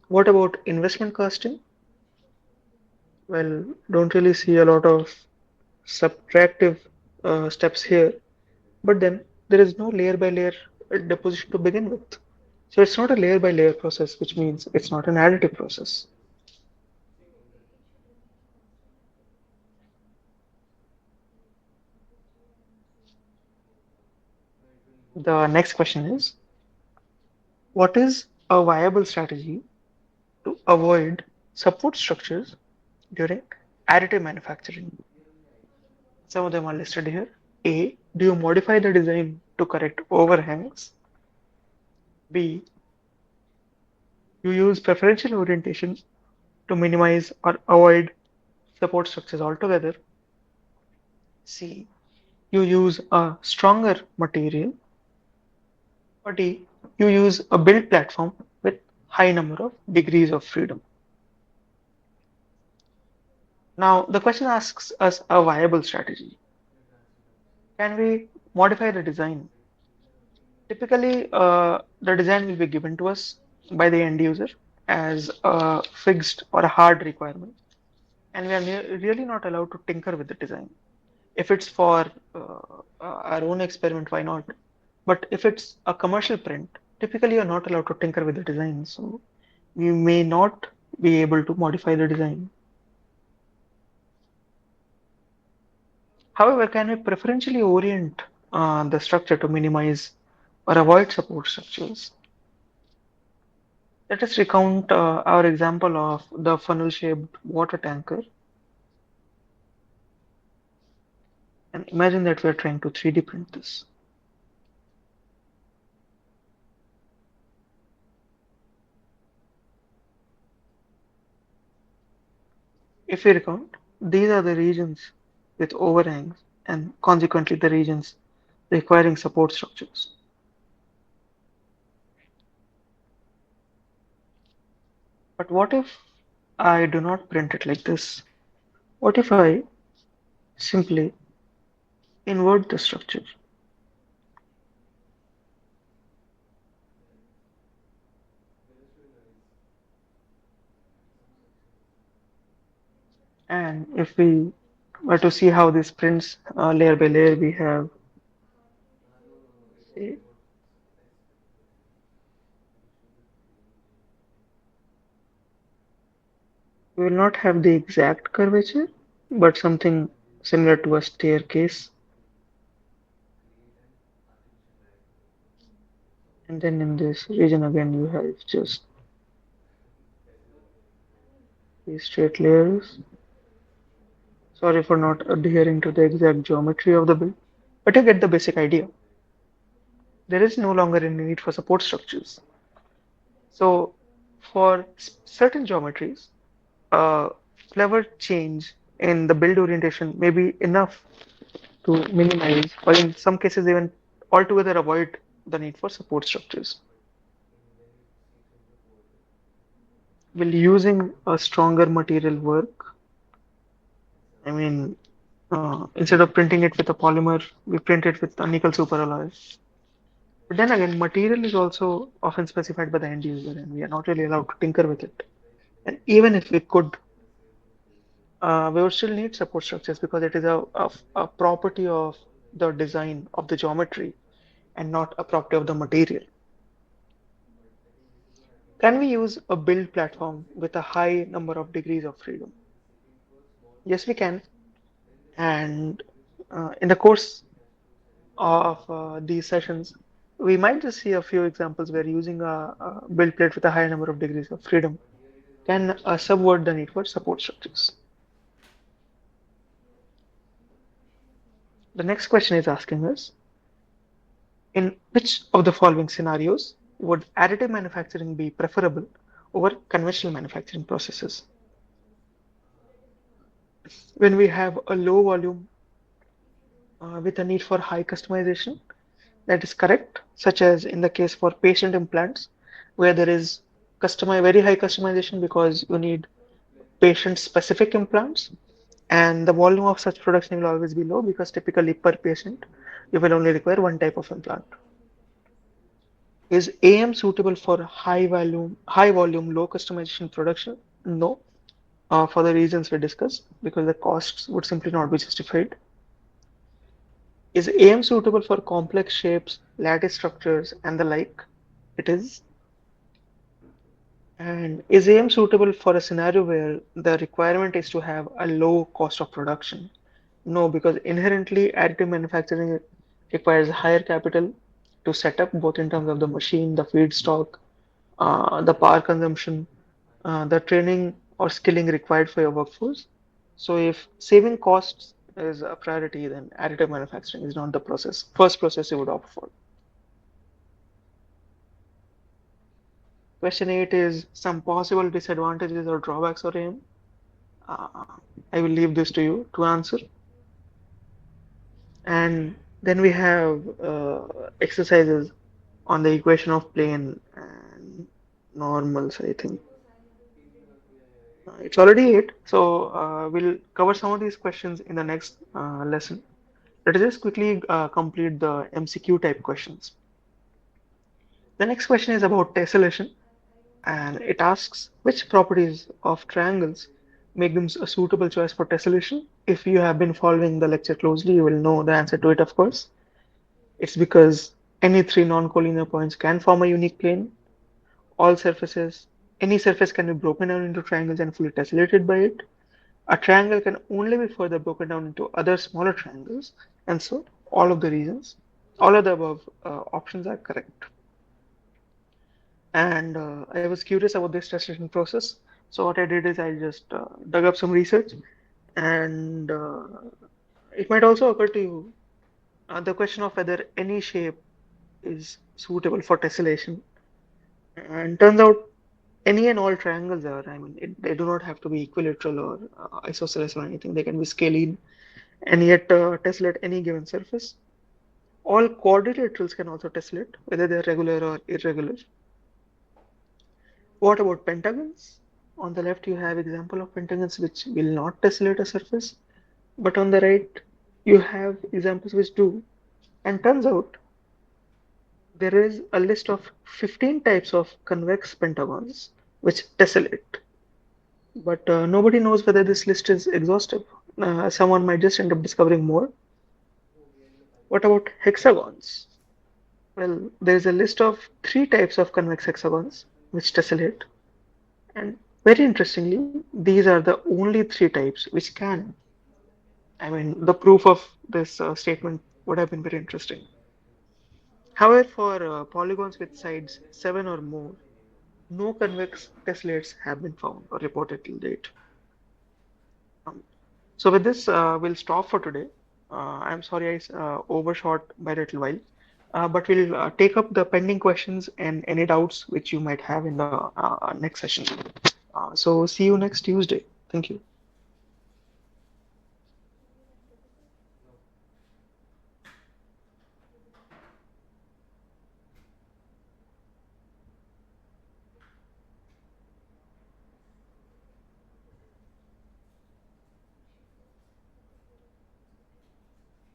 What about investment casting? Well, don't really see a lot of subtractive steps here, but then there is no layer by layer deposition to begin with. So it's not a layer by layer process, which means it's not an additive process. The next question is, what is a viable strategy to avoid support structures during additive manufacturing? Some of them are listed here. A. Do you modify the design to correct overhangs? B. You use preferential orientation to minimize or avoid support structures altogether. C. You use a stronger material. Or D. You use a build platform with high number of degrees of freedom. Now, the question asks us a viable strategy. Can we modify the design? Typically, the design will be given to us by the end user as a fixed or a hard requirement, and we are really not allowed to tinker with the design. If it's for our own experiment, why not? But if it's a commercial print, typically you're not allowed to tinker with the design, so you may not be able to modify the design. However, can we preferentially orient the structure to minimize or avoid support structures? Let us recount our example of the funnel-shaped water tanker and imagine that we are trying to 3D print this. If we recount, these are the regions with overhangs and consequently the regions requiring support structures. But what if I do not print it like this? What if I simply invert the structure? And if we were to see how this prints layer by layer, we have say, we will not have the exact curvature, but something similar to a staircase. And then in this region again, you have just these straight layers. Sorry for not adhering to the exact geometry of the build, but you get the basic idea. There is no longer any need for support structures. So for certain geometries, a clever change in the build orientation may be enough to minimize, or in some cases even altogether avoid the need for support structures. Will using a stronger material work? I mean, instead of printing it with a polymer, we print it with a nickel superalloy. But then again, material is also often specified by the end user, and we are not really allowed to tinker with it. And even if we could, we would still need support structures because it is a property of the design of the geometry and not a property of the material. Can we use a build platform with a high number of degrees of freedom? Yes, we can. And in the course of these sessions, we might just see a few examples where using a build plate with a high number of degrees of freedom can subvert the need for support structures. The next question is asking us, in which of the following scenarios would additive manufacturing be preferable over conventional manufacturing processes? When we have a low volume with a need for high customization, that is correct, such as in the case for patient implants, where there is very high customization because you need patient-specific implants, and the volume of such production will always be low because typically per patient, you will only require one type of implant. Is AM suitable for high volume, low customization production? No, for the reasons we discussed, because the costs would simply not be justified. Is AM suitable for complex shapes, lattice structures, and the like? It is. And is AM suitable for a scenario where the requirement is to have a low cost of production? No, because inherently additive manufacturing requires higher capital to set up, both in terms of the machine, the feedstock, the power consumption, the training or skilling required for your workforce. So if saving costs is a priority, then additive manufacturing is not the first process you would opt for. Question 8 is some possible disadvantages or drawbacks of AM. Uh, I will leave this to you to answer. And then we have exercises on the equation of plane and normals, I think. It's already 8, so we'll cover some of these questions in the next lesson. Let us just quickly complete the MCQ type questions. The next question is about tessellation, and it asks which properties of triangles make them a suitable choice for tessellation. If you have been following the lecture closely, you will know the answer to it, of course. It's because any three non-collinear points can form a unique plane. Any surface can be broken down into triangles and fully tessellated by it. A triangle can only be further broken down into other smaller triangles, and so all of the above options are correct. And I was curious about this tessellation process, so what I did is I just dug up some research, and it might also occur to you the question of whether any shape is suitable for tessellation. And turns out any and all triangles are, they do not have to be equilateral or isosceles or anything. They can be scalene and yet tessellate any given surface. All quadrilaterals can also tessellate, whether they're regular or irregular. What about pentagons? On the left, you have example of pentagons which will not tessellate a surface, but on the right, you have examples which do. And turns out there is a list of 15 types of convex pentagons which tessellate. But nobody knows whether this list is exhaustive. Someone might just end up discovering more. What about hexagons? Well, there's a list of 3 types of convex hexagons which tessellate. And very interestingly, these are the only 3 types which can. The proof of this statement would have been very interesting. However, for polygons with sides 7 or more, no convex tessellates have been found or reported till date. Um, so with this, we'll stop for today. I'm sorry I overshot by a little while, but we'll take up the pending questions and any doubts which you might have in the next session. So see you next Tuesday. Thank you.